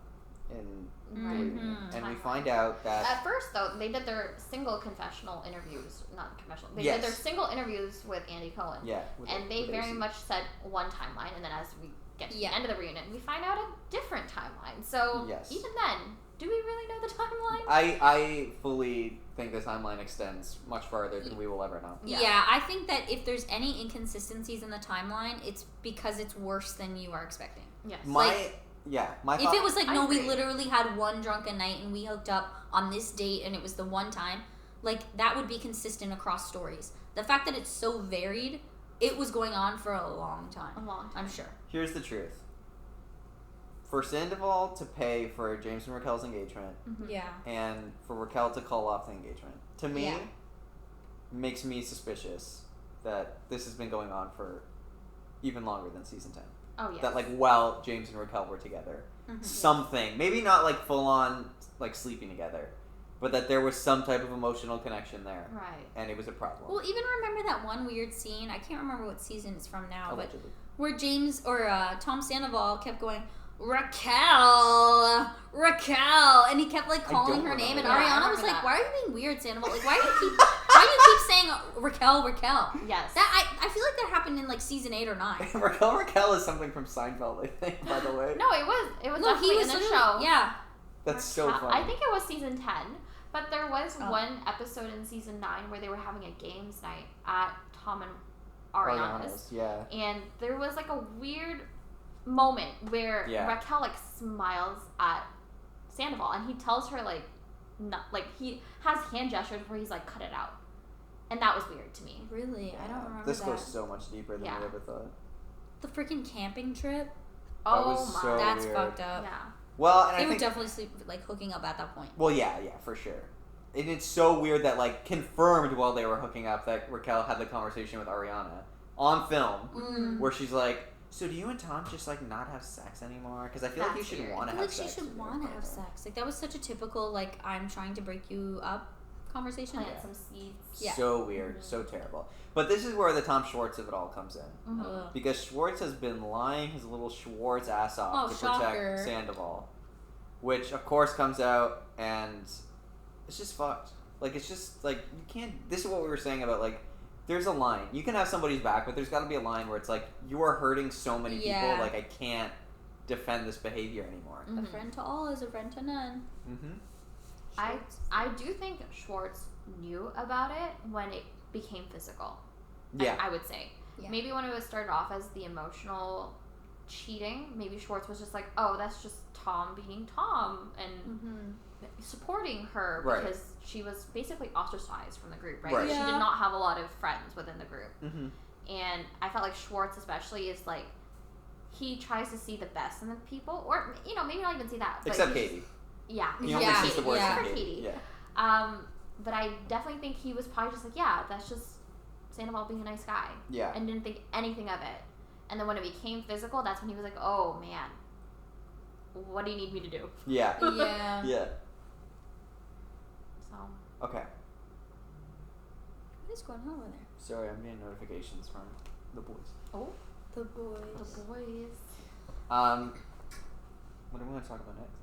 in the reunion, and we find out that At first, though, they did their single confessional interviews. Not confessional. They Yes. did their single interviews with Andy Cohen. yeah, And they with very AC. much said one timeline, and then as we get to the end of the reunion, we find out a different timeline. So Yes. even then, do we really know the timeline? I fully think the timeline extends much farther than we will ever know. Yeah, I think that if there's any inconsistencies in the timeline, it's because it's worse than you are expecting. Yes. My If thought, it was like, I no, we agree. literally had one drunken night and we hooked up on this date and it was the one time, like, that would be consistent across stories. The fact that it's so varied, it was going on for a long time. I'm sure. here's the truth. For Sandoval to pay for James and Raquel's engagement, Yeah. and for Raquel to call off the engagement, to me, Yeah. makes me suspicious that this has been going on for even longer than season 10. Oh, yeah. That, like, while James and Raquel were together, something, maybe not, like, full-on, like, sleeping together, but that there was some type of emotional connection there. Right. And it was a problem. Well, even remember that one weird scene, I can't remember what season it's from now, Allegedly. but where James or Tom Sandoval kept going, Raquel, and he kept like calling don't her name, and remember that. Ariana I was like, remember "Why are you being weird, Sandoval? Like, why do you keep saying Raquel?" Yes. That I feel like that happened in like season 8 or 9. Raquel is something from Seinfeld, I think, by the way. No, it was No, definitely he was in the literally- show. Yeah, That's so Raquel- funny. I think it was season 10, but there was Oh. one episode in season 9 where they were having a games night at Tom and Ariana's. Yeah. And there was like a weird moment where Yeah. Raquel like smiles at Sandoval and he tells her like not like he has hand gestures where he's like cut it out. And that was weird to me. really, I don't remember This that. goes so much deeper than Yeah. we ever thought. The freaking camping trip. That was so That's weird. fucked up. Yeah. Well, and They I were think, definitely hooking up at that point. well, yeah, for sure. And it's so weird that, like, confirmed while they were hooking up that Raquel had the conversation with Ariana on film, where she's like, "So do you and Tom just like not have sex anymore? Because I feel like you That's should weird. want I to feel have like she sex." should with your want to have partner." sex. Like that was such a typical like I'm trying to break you up conversation. Plant some seeds. Yeah. So weird, so terrible. But this is where the Tom Schwartz of it all comes in. Ugh. Because Schwartz has been lying his little Schwartz ass off Oh, to shocker. protect Sandoval. Which, of course, comes out and it's just fucked. Like, it's just, like, you can't... This is what we were saying about, like, there's a line. You can have somebody's back, but there's got to be a line where it's like, you are hurting so many Yeah. people, like, I can't defend this behavior anymore. A friend to all is a friend to none. Mm-hmm. I do think Schwartz knew about it when it became physical. Yeah. I would say. Yeah. Maybe when it was started off as the emotional cheating, maybe Schwartz was just like, oh, that's just Tom being Tom and supporting her Right. because she was basically ostracized from the group, right? Right. She Yeah. did not have a lot of friends within the group. Mm-hmm. And I felt like Schwartz especially is like, he tries to see the best in the people, or, you know, maybe not even see that. But Except he's- Katie. Yeah. He only Yeah. sees the worst Yeah. in For Katie. Katie. Yeah. But I definitely think he was probably just like, yeah, that's just Sandoval being a nice guy. Yeah. And didn't think anything of it. And then when it became physical, that's when he was like, oh man, what do you need me to do? Yeah. Yeah. Yeah. So, Okay. What is going on over there? Sorry, I'm getting notifications from the boys. oh, The boys. the boys. What do we want to talk about next?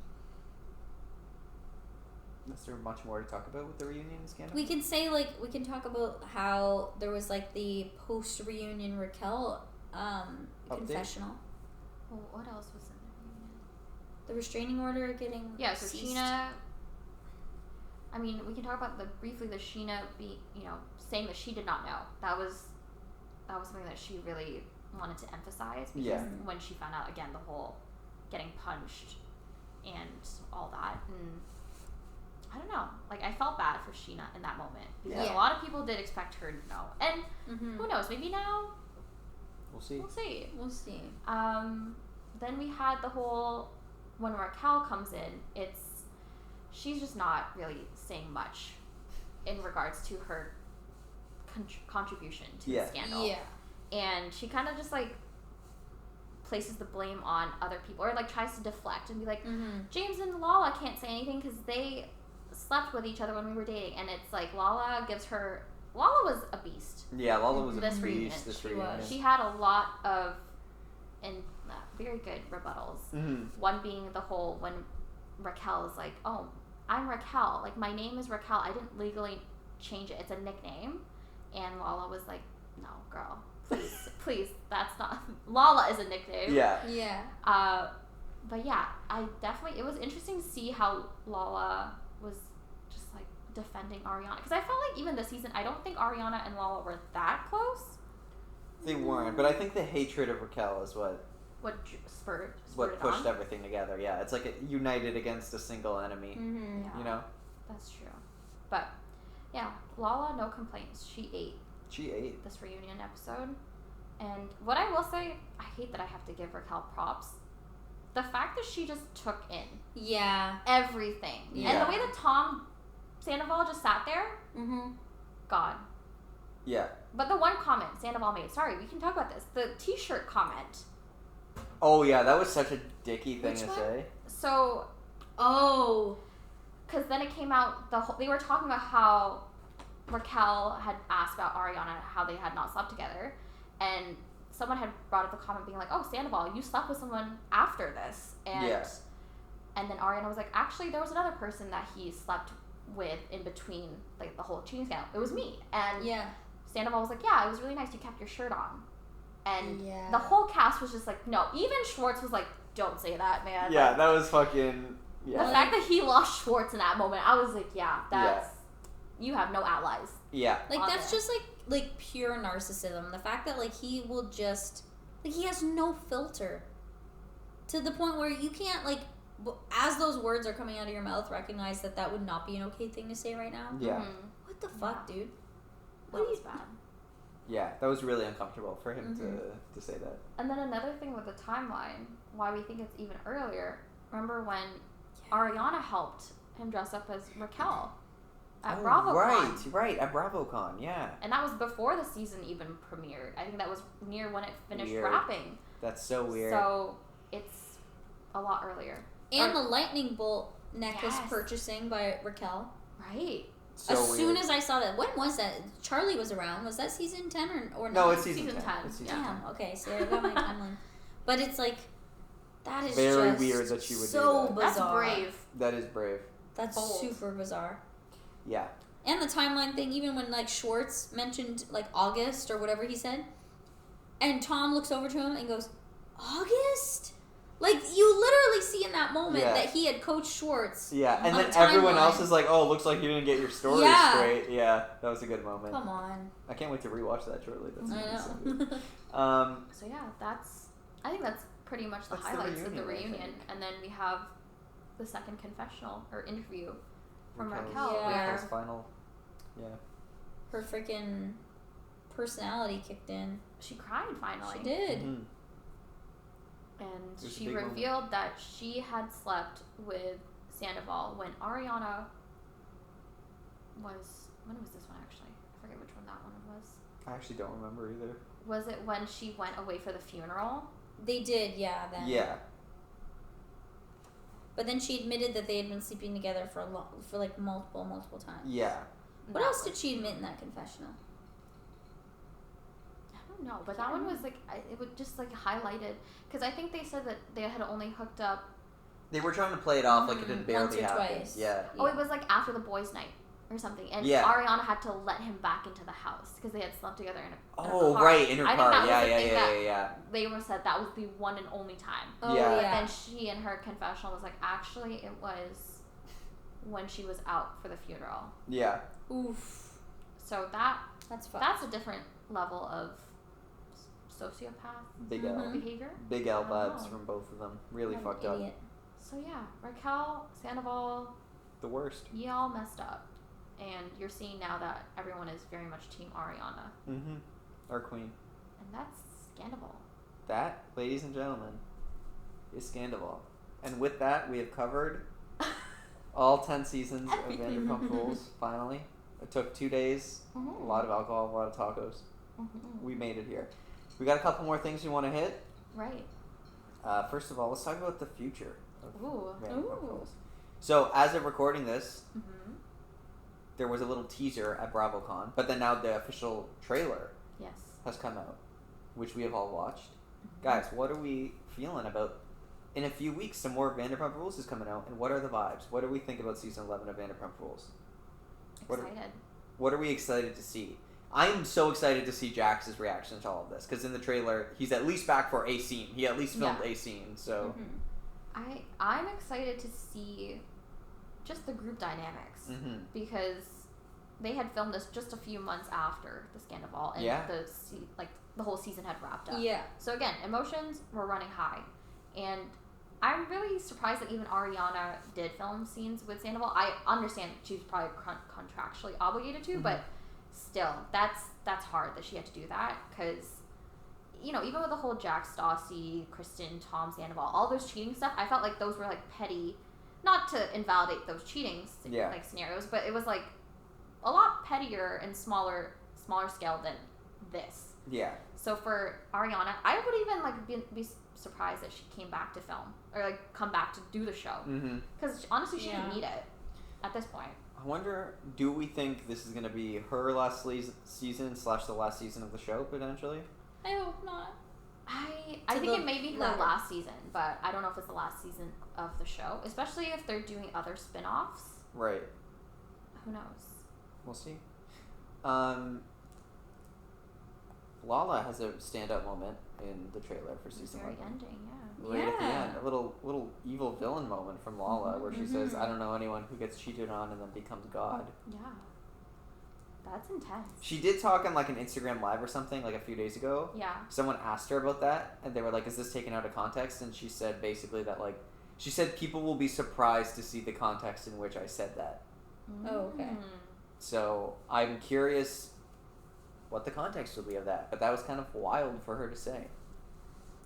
Is there much more to talk about with the reunion scandal? We can say like we can talk about how there was like the post reunion Raquel confessional. Well, what else was in the reunion? The restraining order getting Yeah, so ceased. Sheena. I mean, we can talk about briefly the Sheena saying that she did not know. That was something that she really wanted to emphasize because Yeah. when she found out again the whole getting punched and all that, and I don't know, like I felt bad for Sheena in that moment because Yeah. a lot of people did expect her to know, and who knows, maybe now We'll see. we'll see. We'll see. Then we had the whole when Raquel comes in, she's just not really saying much in regards to her contribution to Yeah. the scandal. Yeah. And she kind of just like places the blame on other people or like tries to deflect and be like, James and Lala can't say anything because they slept with each other when we were dating. And it's like Lala was a beast. Yeah, Lala was a This beast. reunion. This She reunion. was. She had a lot of very good rebuttals. Mm-hmm. One being the whole when Raquel is like, "Oh, I'm Raquel. Like my name is Raquel. I didn't legally change it. It's a nickname." And Lala was like, "No, girl, please, that's not. Lala is a nickname." Yeah. Yeah. But yeah, it was interesting to see how Lala was just like defending Ariana, because I felt like even this season, I don't think Ariana and Lala were that close. They weren't, but I think the hatred of Raquel is what spurred pushed on. everything together. Yeah, it's like united against a single enemy. Mm-hmm. Yeah, You know, that's true. But yeah, Lala, no complaints. She ate this reunion episode. And what I will say, I hate that I have to give Raquel props. The fact that she just took in everything. Yeah. And the way that Tom Sandoval just sat there, God. Yeah. But the one comment Sandoval made, sorry, we can talk about this. The t-shirt comment. Oh yeah, that was such a dicky thing Which to one? say. So, because then it came out, they were talking about how Raquel had asked about Ariana, how they had not slept together. And someone had brought up the comment being like, "Oh, Sandoval, you slept with someone after this." And then Ariana was like, "Actually, there was another person that he slept with in between like the whole cheating scandal. It was me." And Sandoval was like, "Yeah, it was really nice. You kept your shirt on." And the whole cast was just like, no. Even Schwartz was like, "Don't say that, man." Yeah, like, that was fucking. Yeah. the fact that he lost Schwartz in that moment, I was like, you have no allies. Yeah. Like that's just like pure narcissism. The fact that like he will just like he has no filter to the point where you can't like as those words are coming out of your mouth recognize that would not be an okay thing to say right now. Yeah. What the fuck, dude? That was bad. Yeah, that was really uncomfortable for him to say that. And then another thing with the timeline, why we think it's even earlier. Remember when Ariana helped him dress up as Raquel at BravoCon? Right, at BravoCon, yeah. And that was before the season even premiered. I think that was near when it finished Weird. wrapping. That's so weird. So it's a lot earlier. And the lightning bolt necklace purchasing by Raquel. Right. So as weird. soon as I saw that, when was that? Charlie was around. Was that season 10 or not? No, it's season 10. It's season Damn. Okay, so I got my timeline. But it's like that is very just weird that she would so do that. bizarre. That's brave. That is brave. That's Bold. super bizarre. Yeah. And the timeline thing, even when like Schwartz mentioned like August or whatever he said, and Tom looks over to him and goes, "August?" Like you literally see in that moment that he had coached Schwartz. Yeah, and on then the everyone timeline. else is like, "Oh, looks like you didn't get your story straight." Yeah, that was a good moment. Come on. I can't wait to rewatch that shortly. That's I so know. good. So yeah, I think that's pretty much the That's the highlights of the reunion, I reunion. think. And then we have the second confessional or interview from Raquel's- Raquel. Yeah. Raquel's final. Yeah. Her freaking personality kicked in. She cried finally. She did. Mhm. And It was a she big moment. revealed that she had slept with Sandoval when Ariana was... When was this one, actually? I forget which one that one was. I actually don't remember either. Was it when she went away for the funeral? They did, yeah. Then. Yeah. But then she admitted that they had been sleeping together for like multiple times. Yeah. What else did she admit in that confessional? I don't know, but that one was like... It would just like highlighted... Because I think they said that they had only hooked up... They were trying to play it off like it didn't Once barely or happen. twice. Yeah. Oh, it was like after the boys' night or something. And Yeah. Ariana had to let him back into the house because they had slept together in a Oh, car. right, in her I think car. that was Yeah, the yeah, thing yeah, that yeah. They were said that was the one and only time. Oh, Yeah. But yeah. then she, in her confessional, was like, actually, it was when she was out for the funeral. Yeah. Oof. So That's fucked. that's a different level of sociopath Big L. behavior. Big L I don't vibes know. from both of them. Really What an fucked up. idiot. So yeah, Raquel, Sandoval, The worst. y'all messed up. And you're seeing now that everyone is very much Team Ariana. Mm-hmm. Our queen. And that's scandal. That, ladies and gentlemen, is Scandival. And with that, we have covered all 10 seasons of Vanderpump Rules, finally. It took 2 days, a lot of alcohol, a lot of tacos. We made it here. We got a couple more things we want to hit. Right. First of all, let's talk about the future of Ooh. Vanderpump Rules. So, as of recording this, Mm-hmm. there was a little teaser at BravoCon, but then now the official trailer Yes. has come out, which we have all watched. Guys, what are we feeling about? In a few weeks, some more Vanderpump Rules is coming out, and what are the vibes? What do we think about season 11 of Vanderpump Rules? Excited. What are we excited to see? I'm so excited to see Jax's reaction to all of this, because in the trailer, he's at least back for a scene. He at least filmed a scene, so... I'm excited to see just the group dynamics, because they had filmed this just a few months after the Sandoval, and the whole season had wrapped up. Yeah. So again, emotions were running high, and I'm really surprised that even Ariana did film scenes with Sandoval. I understand she's probably contractually obligated to, but still, that's hard that she had to do that, because, you know, even with the whole Jax, Stassi, Kristen, Tom Sandoval, all those cheating stuff, I felt like those were, like, petty, not to invalidate those cheating like scenarios, but it was, like, a lot pettier and smaller scale than this. Yeah. So for Ariana, I would even, like, be surprised that she came back to film, or, like, come back to do the show, because honestly, she didn't need it at this point. I wonder, do we think this is going to be her last season / the last season of the show, potentially? I hope not. I think it may be her last season, but I don't know if it's the last season of the show, especially if they're doing other spin-offs. Right. Who knows? We'll see. Lala has a standout moment in the trailer for season 11. Very ending, Right at the end, a little evil villain moment from Lala, where she says, "I don't know anyone who gets cheated on and then becomes God." Yeah. That's intense. She did talk on, like, an Instagram Live or something, like, a few days ago. Yeah. Someone asked her about that, and they were like, "Is this taken out of context?" And she said basically that, like, she said people will be surprised to see the context in which I said that. Oh, okay. So I'm curious what the context will be of that, but that was kind of wild for her to say.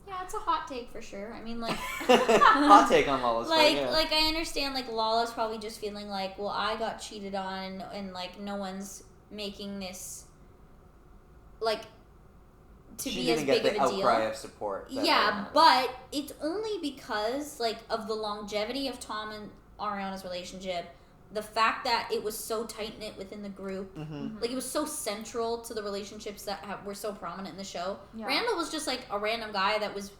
Yeah, it's a hot take for sure. I mean, like... hot take on Lala's part, yeah. Like, I understand, like, Lala's probably just feeling like, well, I got cheated on, and like, no one's making this, like, to be as big of a deal. She didn't get the outcry of support. Yeah, but it's only because, like, of the longevity of Tom and Ariana's relationship, the fact that it was so tight-knit within the group, like, it was so central to the relationships that were so prominent in the show. Yeah. Randall was just, like, a random guy that was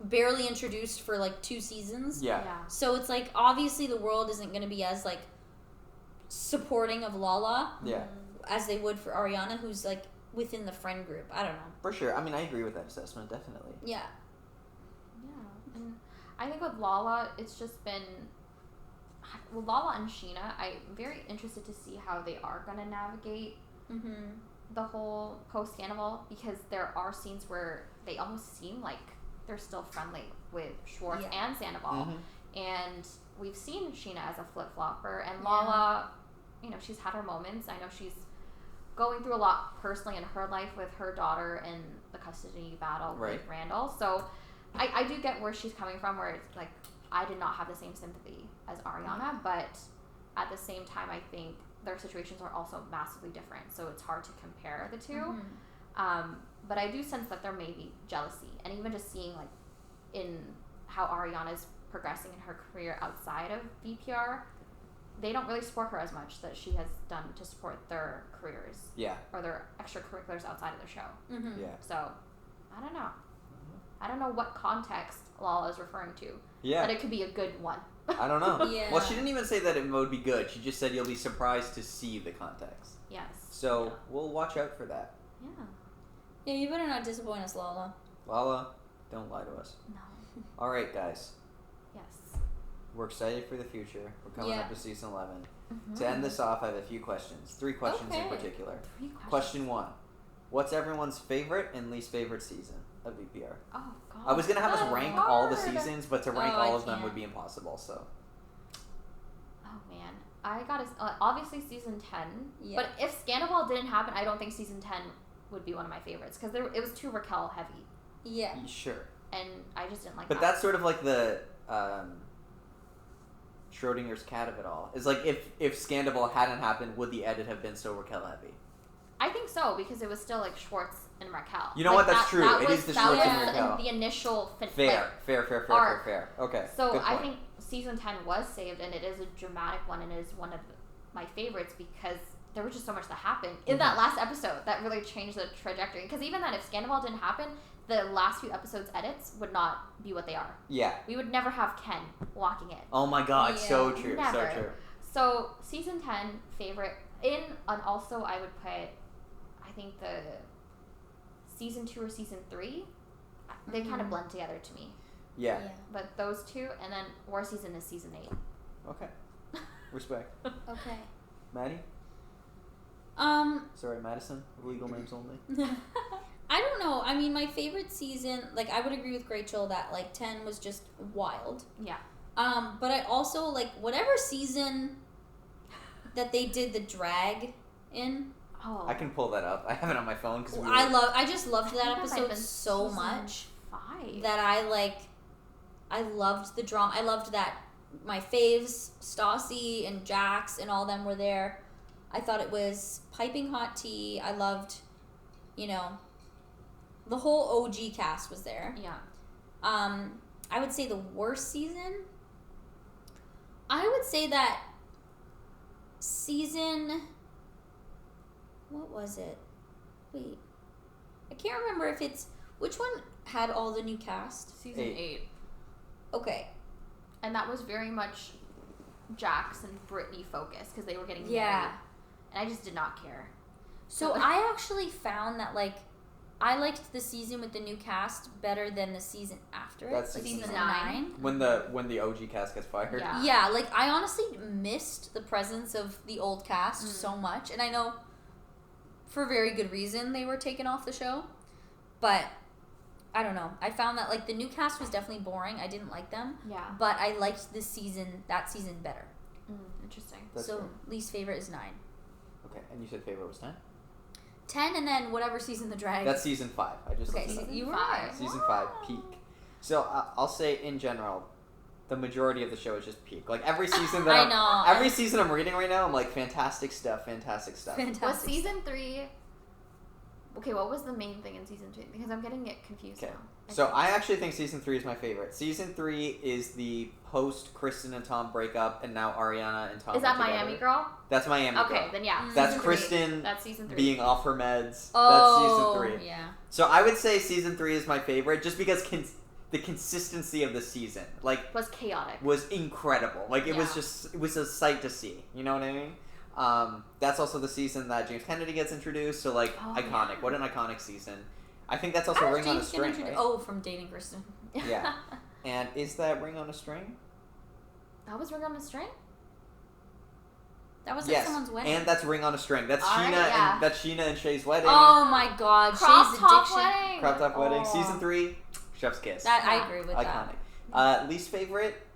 barely introduced for, like, 2 seasons. Yeah. So it's, like, obviously the world isn't going to be as, like, supporting of Lala as they would for Ariana, who's, like, within the friend group. I don't know. For sure. I mean, I agree with that assessment, definitely. Yeah. Yeah. And I think with Lala, it's just been... Well, Lala and Sheena, I'm very interested to see how they are going to navigate the whole post-Sandoval, because there are scenes where they almost seem like they're still friendly with Schwartz and Sandoval. And we've seen Sheena as a flip-flopper, and Lala, you know, she's had her moments. I know she's going through a lot personally in her life with her daughter and the custody battle with Randall. So I do get where she's coming from, where it's like, I did not have the same sympathy as Ariana, but at the same time, I think their situations are also massively different, so it's hard to compare the two. But I do sense that there may be jealousy, and even just seeing, like, in how Ariana's progressing in her career outside of VPR, they don't really support her as much that she has done to support their careers. Yeah. Or their extracurriculars outside of the show. Yeah. So, I don't know. I don't know what context Lala is referring to. Yeah. But it could be a good one. I don't know. Well, she didn't even say that it would be good. She just said you'll be surprised to see the context. Yes. So we'll watch out for that. Yeah. Yeah, you better not disappoint us, Lala. Lala, don't lie to us. No. All right, guys. Yes. We're excited for the future. We're coming up to season 11. To end this off, I have a few questions. 3 questions in particular. 3 questions. Question 1. What's everyone's favorite and least favorite season of VPR? Oh, God. I was going to have us rank all the seasons, but to rank all of them would be impossible, so. Oh, man. I got to... obviously, season 10. Yeah. But if Sandoval didn't happen, I don't think season 10 would be one of my favorites, because it was too Raquel heavy. Yeah. Sure. And I just didn't like that. But that's sort of like the... Schrodinger's cat of it all. It's like, if Sandoval hadn't happened, would the edit have been so Raquel heavy? I think so, because it was still, like, Schwartz and Raquel. You know what? That's true. It is the Schwartz and Raquel. That was the initial... Fair. Okay. So I think season 10 was saved, and it is a dramatic one, and it is one of my favorites, because there was just so much that happened in that last episode that really changed the trajectory. Because even then, if Sandoval didn't happen, the last few episodes edits would not be what they are. Yeah. We would never have Ken walking in. Oh my god, Yeah. so true, Never. so true. So season 10 favorite and also I would put, I think the season 2 or season 3, they kind of blend together to me. Yeah. But those two, and then war season is season 8. Okay. Respect. Okay. Maddie? Sorry, Madison. Legal names only. I don't know. I mean, my favorite season, like, I would agree with Grachel that, like, 10 was just wild. Yeah. But I also, like, whatever season that they did the drag in. Oh. I can pull that up. I have it on my phone because I just loved that I think that might have episode been so season much 5. that I loved the drama. I loved that my faves, Stassi and Jax and all them were there. I thought it was piping hot tea. I loved, you know, the whole OG cast was there. Yeah. I would say the worst season. I would say that season. What was it? Wait, I can't remember if it's which one had all the new cast. Season 8. Okay. And that was very much Jax and Brittany focused because they were getting Yeah. married. And I just did not care. So I actually found that, like, I liked the season with the new cast better than the season after it. That's like season 9. when the OG cast gets fired. Yeah. Yeah, like, I honestly missed the presence of the old cast so much. And I know for very good reason they were taken off the show. But I don't know. I found that, like, the new cast was definitely boring. I didn't like them. Yeah. But I liked that season better. Interesting. That's so fair. least favorite is 9. Okay, and you said favorite was 10? 10 and then whatever season the drag. That's season 5. I just Okay, looked it so up. you were 5. right. Season 5, peak. So I'll say in general, the majority of the show is just peak. Like every season that I know. every season I'm reading right now, I'm like fantastic stuff. Fantastic. Was season 3... Okay, what was the main thing in season 3? Because I'm getting it confused Okay. now. So I actually think season 3 is my favorite. Season 3 is the post Kristen and Tom breakup, and now Ariana and Tom. Is that are together. Miami Girl? That's Miami Girl. Okay, then yeah. That's season Kristen 3. That's season 3. being off her meds. Oh, That's season 3. yeah. So I would say season 3 is my favorite, just because the consistency of the season, like, was chaotic. was incredible. Like it was Yeah. just, it was a sight to see. You know what I mean? That's also the season that James Kennedy gets introduced. So like, iconic. Yeah. What an iconic season. I think that's also Ring on a String, right? Oh, from Dating Kristen. Yeah. And is that Ring on a String? That was Ring on a String? That was like Yes. someone's wedding. And that's Ring on a String. That's All right, Sheena yeah. and that's Sheena and Shay's wedding. Oh my God, Crop Shay's top addiction. wedding. Crop Top Wedding. Oh. Season 3, Chef's Kiss. That Yeah. I agree with Iconic. that. Least favorite,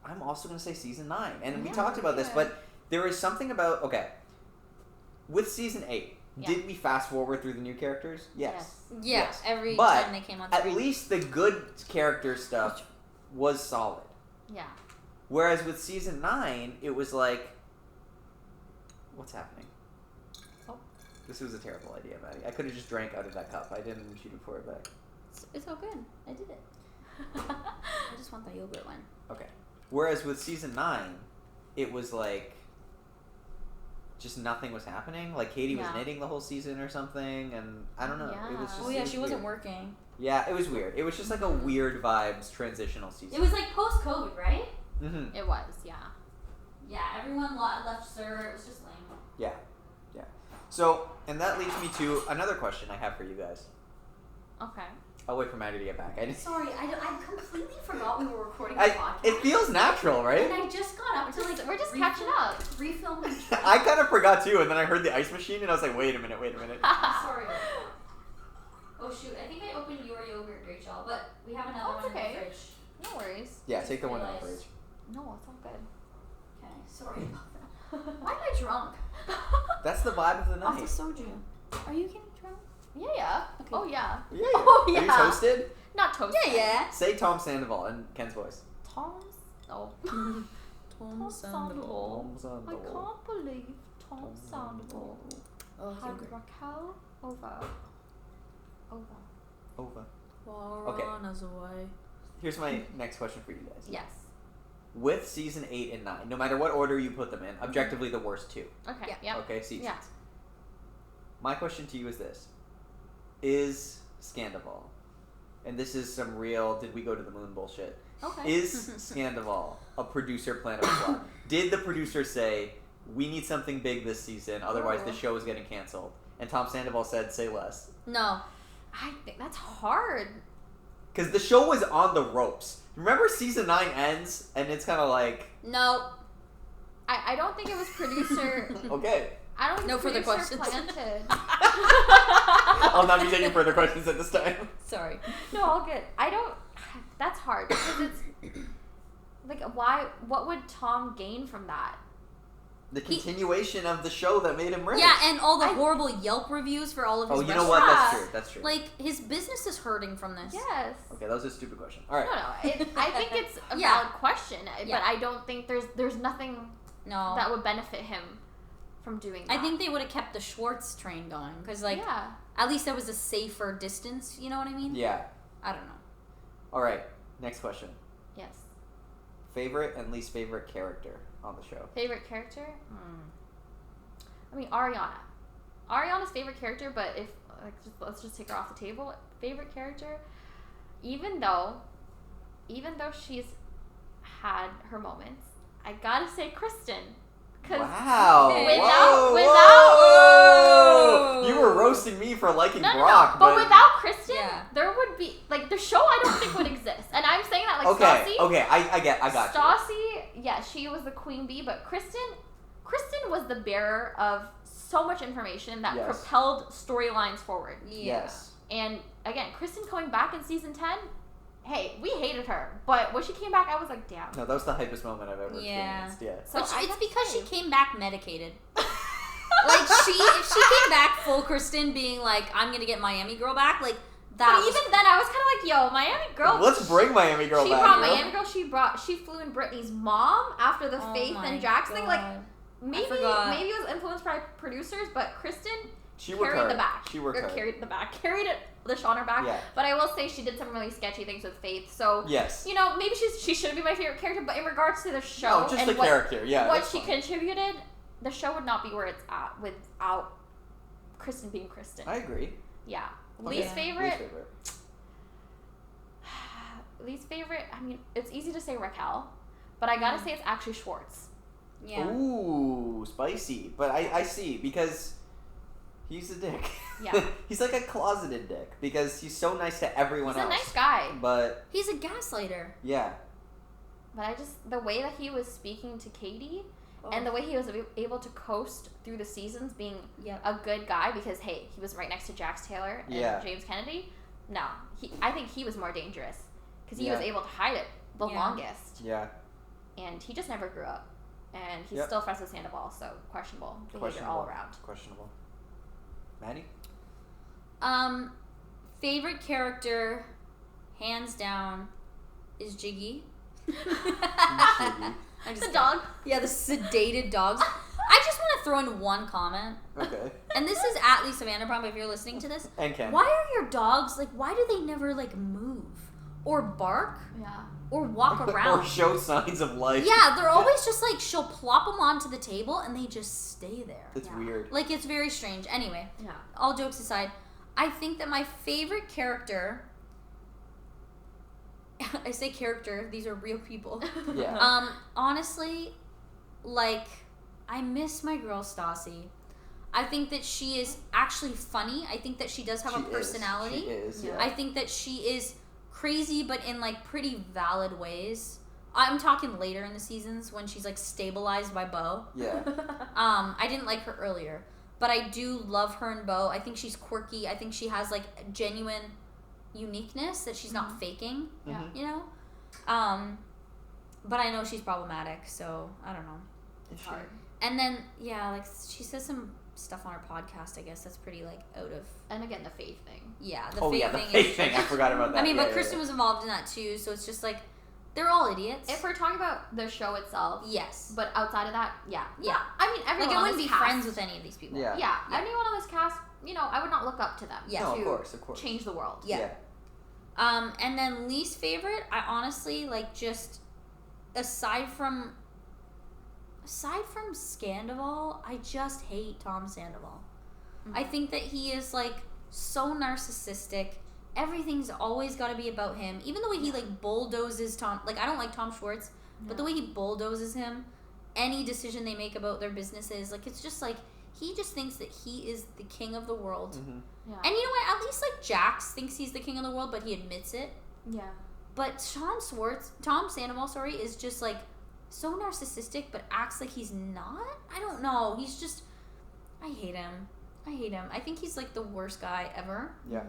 I'm also going to say season 9. And we Yeah, talked about this, yeah. but there is something about, okay, with season 8, Yeah. did we fast forward through the new characters? Yes. Yeah, Yes. every But time they came on At screen. least the good character stuff was solid. Yeah. Whereas with season 9, it was like, what's happening? Oh. This was a terrible idea, Maddie. I could have just drank out of that cup. I didn't shoot it pour it back. It's all good. I did it. I just want the yogurt one. Okay. Whereas with season 9, it was like, just nothing was happening. Like Katie was Yeah. knitting the whole season or something, and I don't know. It was Yeah. just. Oh it yeah, was she wasn't weird. working. Yeah, it was weird. It was just like a weird vibes transitional season. It was like post-COVID, right? Mm-hmm. It was, yeah. Yeah, everyone left server. It was just lame. Yeah, yeah. So, and that leads me to another question I have for you guys. Okay. I'll wait for Maddie to get back. Sorry, I completely forgot we were recording It feels natural, right? And I just got up to like We're just catching up. refilm my I kind of forgot too, and then I heard the ice machine, and I was like, wait a minute. Sorry. Oh shoot, I think I opened your yogurt, Grachel, but we have another Oh, one it's okay. in the fridge. No worries. Yeah, take the one in the Realized. fridge. No, it's all good. Okay, sorry about that. Why am I drunk? That's the vibe of the Off the night. soju. Are you getting drunk? Yeah. Okay. Oh, yeah. Yeah. Oh, Are you yeah. toasted? Not toasted. Yeah. Say Tom Sandoval in Ken's voice. Tom's? Oh. Tom Sandoval. Tom I Sandoval. can't believe Tom Sandoval Oh, had yogurt. Raquel over. Over. Okay. Okay. Here's my next question for you guys. Yes. With season 8 and 9, no matter what order you put them in, objectively the worst two. Okay. Yeah. Yeah. Okay, seasons. Yeah. My question to you is this. Is Scandival and this is some real did we go to the moon bullshit. Okay. Is Sandoval a producer plan of a plot? Did the producer say, we need something big this season, otherwise the show is getting canceled? And Tom Sandoval said, say less. No. I think that's hard. Because the show was on the ropes. Remember season 9 ends, and it's kind of like... No. I don't think it was producer... Okay. I don't think No further producer questions. planted. I'll not be taking further questions at this time. Sorry. No, all good. I don't... That's hard, because it's... Like, why... What would Tom gain from that? The continuation of the show that made him rich. Yeah, and all the horrible Yelp reviews for all of his Oh, you restaurants. know what? That's true. That's true. Like, his business is hurting from this. Yes. Okay, that was a stupid question. All right. No. I think it's a Yeah. valid question, Yeah. but I don't think there's nothing No. that would benefit him from doing that. I think they would have kept the Schwartz train going, because, like, Yeah. at least there was a safer distance, you know what I mean? Yeah. I don't know. All right. Next question. Yes. Favorite and least favorite character on the show? Favorite character? I mean, Ariana. Ariana's favorite character, but if let's just take her off the table. Favorite character, even though she's had her moments, I gotta say Kristen. Wow. Whoa. You were roasting me for liking No, Brock, but without Kristen, Yeah. there would be like the show. I don't think would exist, and I'm saying that like okay, Stassi. okay, I got you. Stassi, yeah, she was the queen bee, but Kristen was the bearer of so much information that Yes. propelled storylines forward. Yeah. Yes. And again, Kristen coming back in season 10, hey, we hated her, but when she came back, I was like, damn. No, that was the hypest moment I've ever Yeah. experienced. Yeah. So But I it's have to because say- she came back medicated. Like, if she came back full Kristen being like, I'm gonna get Miami Girl back, like, that But was... even then, I was kind of like, yo, Miami Girl. Let's bring Miami Girl she back. brought girl. Miami Girl. She flew in Brittany's mom after the Oh Faith my and Jax thing. Like, God. maybe forgot. it was influenced by producers, but Kristen She worked carried hard. the back. She worked Or hard. carried the back. Carried it on her back. Yeah. But I will say she did some really sketchy things with Faith. So Yes. you know, maybe she shouldn't be my favorite character, but in regards to the show, No, just and the character. Yeah. what that's she fine. contributed, the show would not be where it's at without Kristen being Kristen. I agree. Yeah. Okay. Least favorite. Least favorite. Least favorite. I mean, it's easy to say Raquel, but I gotta say it's actually Schwartz. Yeah. Ooh, spicy. But I see, because he's a dick. Yeah. He's like a closeted dick, because he's so nice to everyone He's a else. nice guy, But, He's a gaslighter. yeah. but I just the way that he was speaking to Katie. And the way he was able to coast through the seasons being Yep. a good guy because, hey, he was right next to Jax Taylor and Yeah. James Kennedy. No, I think he was more dangerous because he Yeah. was able to hide it the Yeah. longest. Yeah. And he just never grew up. And he's Yep. still friends with Sandoval, so questionable behavior all around. Questionable. Maddie? Favorite character, hands down, is Jiggy. I'm just The dog. Yeah, the sedated dogs. I just want to throw in one comment. Okay. And this is at Lisa Vanderpump if you're listening to this. And Ken. Why are your dogs, like, why do they never, like, move? Or bark? Yeah. Or walk around? Or show signs of life. Yeah, they're always just, like, she'll plop them onto the table and they just stay there. It's weird. Like, it's very strange. Anyway, Yeah. all jokes aside, I think that my favorite character... I say character, these are real people. Yeah. Honestly, like, I miss my girl Stassi. I think that she is actually funny. I think that she does have a personality. She is, yeah. I think that she is crazy, but in, like, pretty valid ways. I'm talking later in the seasons when she's, like, stabilized by Beau. Yeah. I didn't like her earlier, but I do love her and Beau. I think she's quirky. I think she has, like, genuine uniqueness that she's not faking, you know? But I know she's problematic, so I don't know. It's hard. And then, yeah, like, she says some stuff on her podcast, I guess, that's pretty, like, out of... And again, the Faith thing. Yeah, the Oh, fake yeah, the thing. fake thing. I forgot about that. I mean, Yeah, but yeah, Kristen yeah. was involved in that, too, so it's just, like, they're all idiots. If we're talking about the show itself, Yes. but outside of that, yeah. Yeah. I mean, everyone Like, I on wouldn't this be cast, friends with any of these people. Yeah. Yeah, anyone on this cast, you know, I would not look up to them Yeah. No, to of course. change the world. Yeah. And then least favorite, I honestly, like, just aside from Sandoval, I just hate Tom Sandoval. I think that he is, like, so narcissistic. everything's always got to be about him. Even the way he like bulldozes Tom. Like I don't like Tom Schwartz, but the way he bulldozes him, any decision they make about their businesses, like it's just like he just thinks that he is the king of the world. Mm-hmm. Yeah. And you know what? At least like Jax thinks he's the king of the world, but he admits it. Yeah. But Tom Sandoval, is just like so narcissistic, but acts like he's not. I don't know. He's just, I hate him. I think he's like the worst guy ever. Yeah.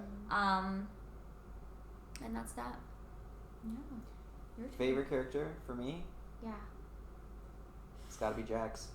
And that's that. Yeah. Your turn. Favorite character for me? Yeah. It's gotta be Jax.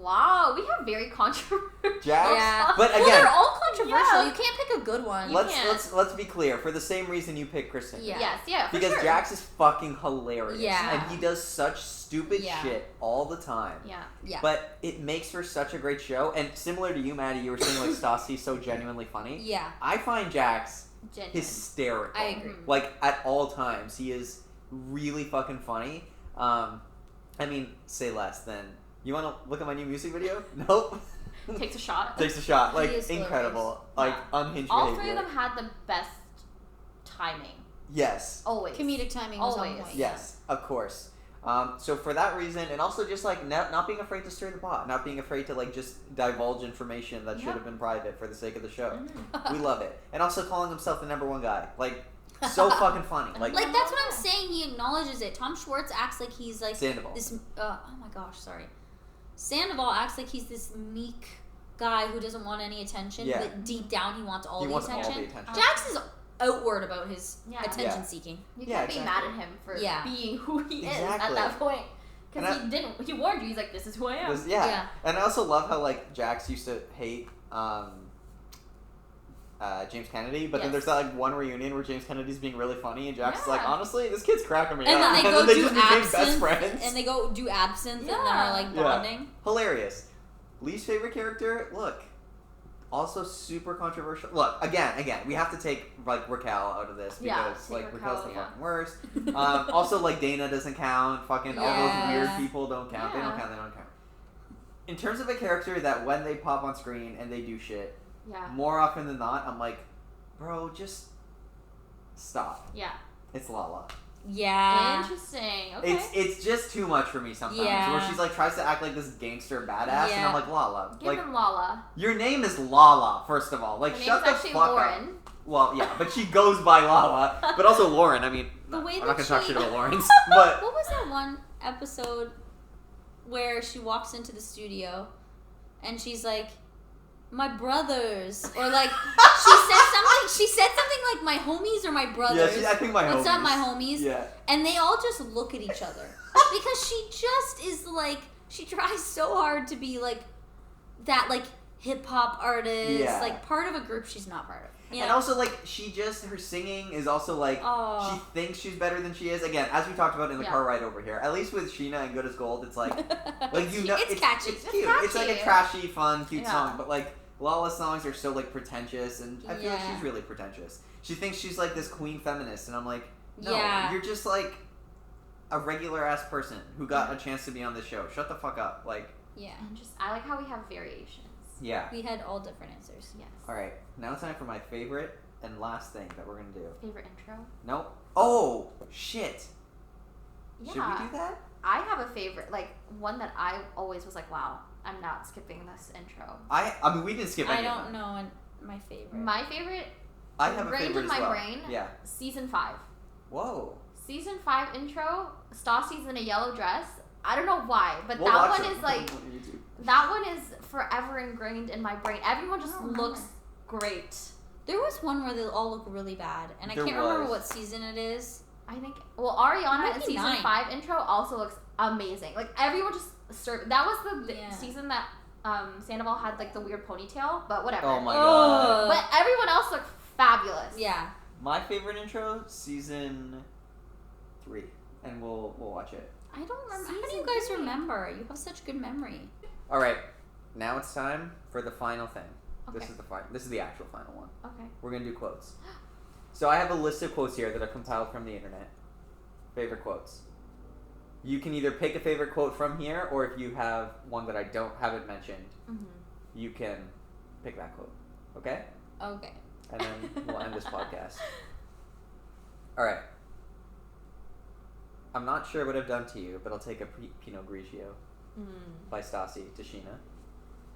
Wow, we have very controversial. Jax? Yeah. But Well, again, they're all controversial. Yeah. You can't pick a good one. let's be clear. For the same reason you picked Kristen. Yeah. Yes, yeah, for Because sure. Jax is fucking hilarious. Yeah. And he does such stupid Yeah. shit all the time. Yeah. Yeah. But it makes for such a great show. And similar to you, Maddie, you were saying like Stassi's so genuinely funny. Yeah. I find Jax Genuine. hysterical. I agree. Like at all times, he is really fucking funny. I mean, say less than. You want to look at my new music video? Nope. Takes a shot. Takes a shot. Like He is incredible. hilarious. Like unhinged All behavior. three of them had the best timing. Yes. Always. Comedic timing was on Always. point. Yes, of course. So for that reason, and also just like not being afraid to stir the pot, not being afraid to like just divulge information that should have been private for the sake of the show. We love it. And also calling himself the number one guy. Like, so fucking funny. Like Like that's what I'm saying. He acknowledges it. Tom Schwartz acts like he's like Sandoval. this. Oh my gosh, sorry. Sandoval acts like he's this meek guy who doesn't want any attention, Yeah. but deep down he wants all He the wants all attention. the attention. Jax is outward about his Yeah. attention Yeah. seeking. You Yeah, can't be mad exactly. at him for Yeah. being who he is Exactly. at that point. And Because he warned you. He's like, this is who I am. Yeah. Yeah. And I also love how like Jax used to hate James Kennedy, but then Yes. there's that like one reunion where James Kennedy's being really funny and Jax is like, Yeah. honestly, this kid's cracking me And up. then they go they do just became best absinthe, friends. and they go do absinthe, and Yeah. they're like Yeah. bonding. Hilarious. Least favorite character? Look. Also super controversial. Look, again, we have to take like Raquel out of this Yeah, because take like Raquel's the Raquel, yeah. fucking worst. Also like Dana doesn't count. Fucking all those Yeah. weird people don't count. They Yeah. don't count. In terms of a character that when they pop on screen and they do shit, Yeah. more often than not, I'm like, bro, just stop. Yeah. It's Lala. Yeah. Interesting. Okay. It's just too much for me sometimes. Yeah. Where she's like tries to act like this gangster badass, and Yeah. I'm like, Lala, Give like him Lala. your name is Lala. First of all, like Her shut name's the actually fuck Lauren. up. Well, yeah, but she goes by Lala, but also Lauren. I mean, The way I'm that not gonna talk she- shit about Lawrence, but What was that one episode where she walks into the studio and she's like, "My brothers," or like she said something like "my homies" or "my brothers." yeah, I think my What's homies. up, my homies? Yeah. And they all just look at each other because she just is like, she tries so hard to be like that, like hip hop artist, Yeah. like part of a group she's not part of. Yeah. And also, like, her singing is also, like, Oh. she thinks she's better than she is. Again, as we talked about in the Yeah. car ride over here, at least with Sheena and Good as Gold, it's like, you know, it's catchy. It's cute. It's like a catchy. trashy, fun, cute Yeah. song. But, like, Lala's songs are so, like, pretentious, and I feel like Yeah. she's really pretentious. She thinks she's, like, this queen feminist, and I'm like, no, Yeah. you're just, like, a regular-ass person who got a chance to be on this show. Shut the fuck up. Like, Yeah. And just, I like how we have variations. yeah. We had all different answers. Yes. All right, now it's time for my favorite and last thing that we're going to do. Favorite intro? Nope. Oh, shit. Yeah. Should we do that? I have a favorite, like, one that I always was like, wow, I'm not skipping this intro. I mean, we didn't skip any I of don't them. know my favorite. My favorite, I have a Ingrained favorite in as my well. brain. Yeah. season 5. Whoa. Season 5 intro, Stassi's in a yellow dress. I don't know why, but We'll that watch one it. is like, On YouTube. that one is forever ingrained in my brain. Everyone just Oh, looks great. There was one where they all look really bad, and I There can't remember was. what season it is. I think, well, Ariana might in be season 9. 5 intro also looks amazing. Like, everyone just that was the Yeah. season that Sandoval had like the weird ponytail, but whatever. Oh my god. But everyone else looked fabulous. Yeah. My favorite intro, season 3, and we'll watch it. I don't remember. How do Season you guys 3. remember? You have such good memory. All right, now it's time for the final thing. This Okay. is the final. This is the actual final one. Okay. We're gonna do quotes. So I have a list of quotes here that are compiled from the internet. Favorite quotes. You can either pick a favorite quote from here, or if you have one that I haven't mentioned, Mm-hmm. you can pick that quote. Okay? Okay. and then we'll end this podcast. All right. I'm not sure what I've done to you, but I'll take a Pinot Grigio by Stassi Tashina.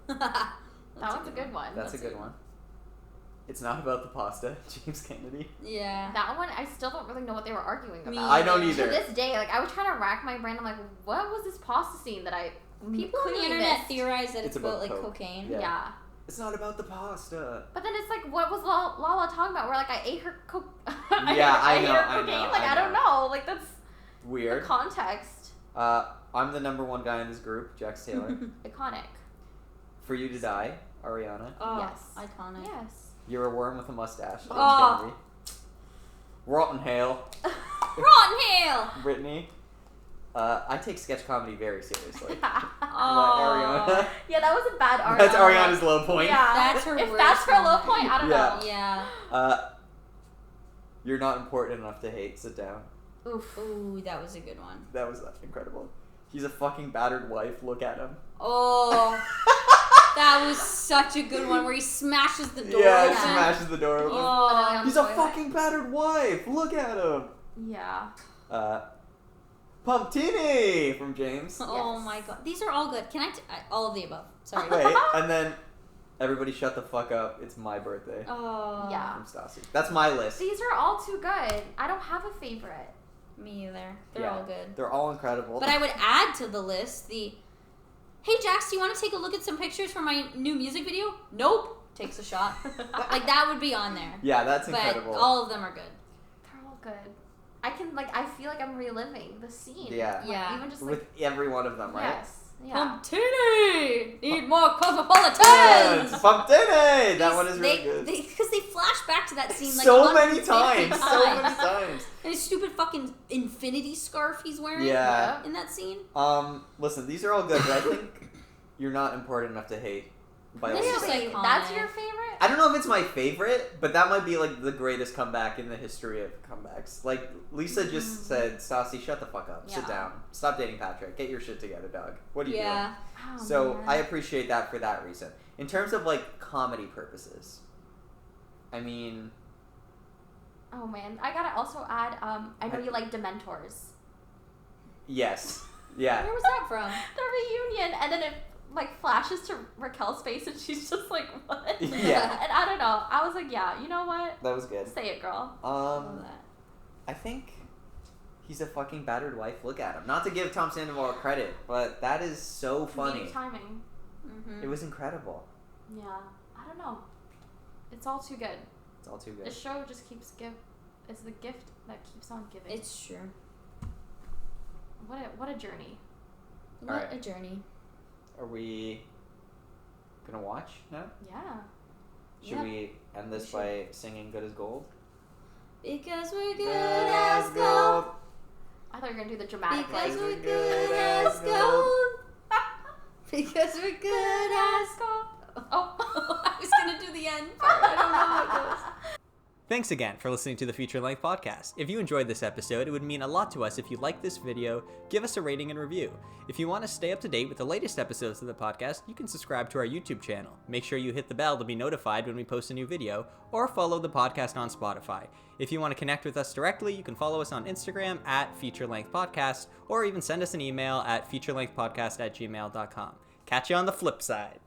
That one's a good one. That's a good one. It's not about the pasta, James Kennedy. Yeah. That one, I still don't really know what they were arguing about. I don't either. To this day, like, I was trying to rack my brain. I'm like, what was this pasta scene that I People on the clearly internet missed? theorize that it's about, like, Coke. cocaine. Yeah. It's not about the pasta. But then it's like, what was Lala talking about? Where, like, I ate her coke. Yeah, I know, ate her I cocaine. know, Like, I I don't know. Like, that's Weird. the context. I'm the number one guy in this group, Jax Taylor. Iconic. For You to Die, Ariana. Oh, Yes. iconic. Yes. You're a worm with a mustache, James Oh. Kennedy. Rotten Hale, Rotten Hale! Brittany. I take sketch comedy very seriously. Oh. Ariana. Yeah, that was a bad Ariana. That's Ariana's low point. Yeah. That's her If worst that's her low moment. point, I don't Yeah. know. Yeah. You're not important enough to hate. Sit down. Oof. Ooh, that was a good one. That was incredible. He's a fucking battered wife. Look at him. Oh. That was such a good one where he smashes the door Yeah, he open. smashes the door open. Oh. He's a fucking battered wife. Look at him. Yeah. Pumptini from James. Oh my god. These are all good. Can I all of the above. Sorry. Wait, and then everybody shut the fuck up. It's my birthday. Oh. Yeah. From Stassi. That's my list. These are all too good. I don't have a favorite. Me either. They're Yeah, all good. They're all incredible. But I would add to the list the, hey Jax, do you want to take a look at some pictures for my new music video? Nope. Takes a shot. Like that would be on there. Yeah, that's But incredible. all of them are good. They're all good. I can I feel like I'm reliving the scene. Yeah. Like, Yeah. Even just like With every one of them, right? yes. Yeah. Pumptini! Need more cosmopolitans! Yes, Pumptini! That one is really good. Because they flash back to that scene like So many 150 times. So many times. And his stupid fucking infinity scarf he's wearing Yeah. in that scene. Listen, these are all good, but I think You're Not Important Enough to Hate by This Lisa. is Really? iconic. That's your favorite? I don't know if it's my favorite, but that might be like the greatest comeback in the history of comebacks. Like Lisa just said, Stassi, shut the fuck up. Sit Yeah. down. Stop dating Patrick. Get your shit together, dog. What are you Yeah. Oh, doing? So man. I appreciate that for that reason. In terms of like comedy purposes, I mean, Oh man. I gotta also add, I know you like Dementors. yes. Yeah. Where was that from? The reunion, and then it like flashes to Raquel's face, and she's just like, "What?" Yeah. And I don't know. I was like, "Yeah, you know what? That was good. Say it, girl." Love that. I think he's a fucking battered wife. Look at him. Not to give Tom Sandoval credit, but that is so funny. Comedic timing. Mm-hmm. It was incredible. Yeah. I don't know. It's all too good. It's all too The good. show just keeps It's the gift that keeps on giving. It's true. What a journey. What Alright. a journey. Are we gonna watch now? Yeah. Should Yeah. we end this by singing "Good as Gold"? Because we're good as gold. I thought you were gonna do the dramatic. Because like, we're good as gold. Because we're good as gold. Oh, I was gonna do the end. Part. I don't know how it goes. Thanks again for listening to the Feature Length Podcast. If you enjoyed this episode, it would mean a lot to us if you liked this video, give us a rating and review. If you want to stay up to date with the latest episodes of the podcast, you can subscribe to our YouTube channel. Make sure you hit the bell to be notified when we post a new video, or follow the podcast on Spotify. If you want to connect with us directly, you can follow us on Instagram at Feature Length Podcast, or even send us an email at featurelengthpodcast@gmail.com. Catch you on the flip side.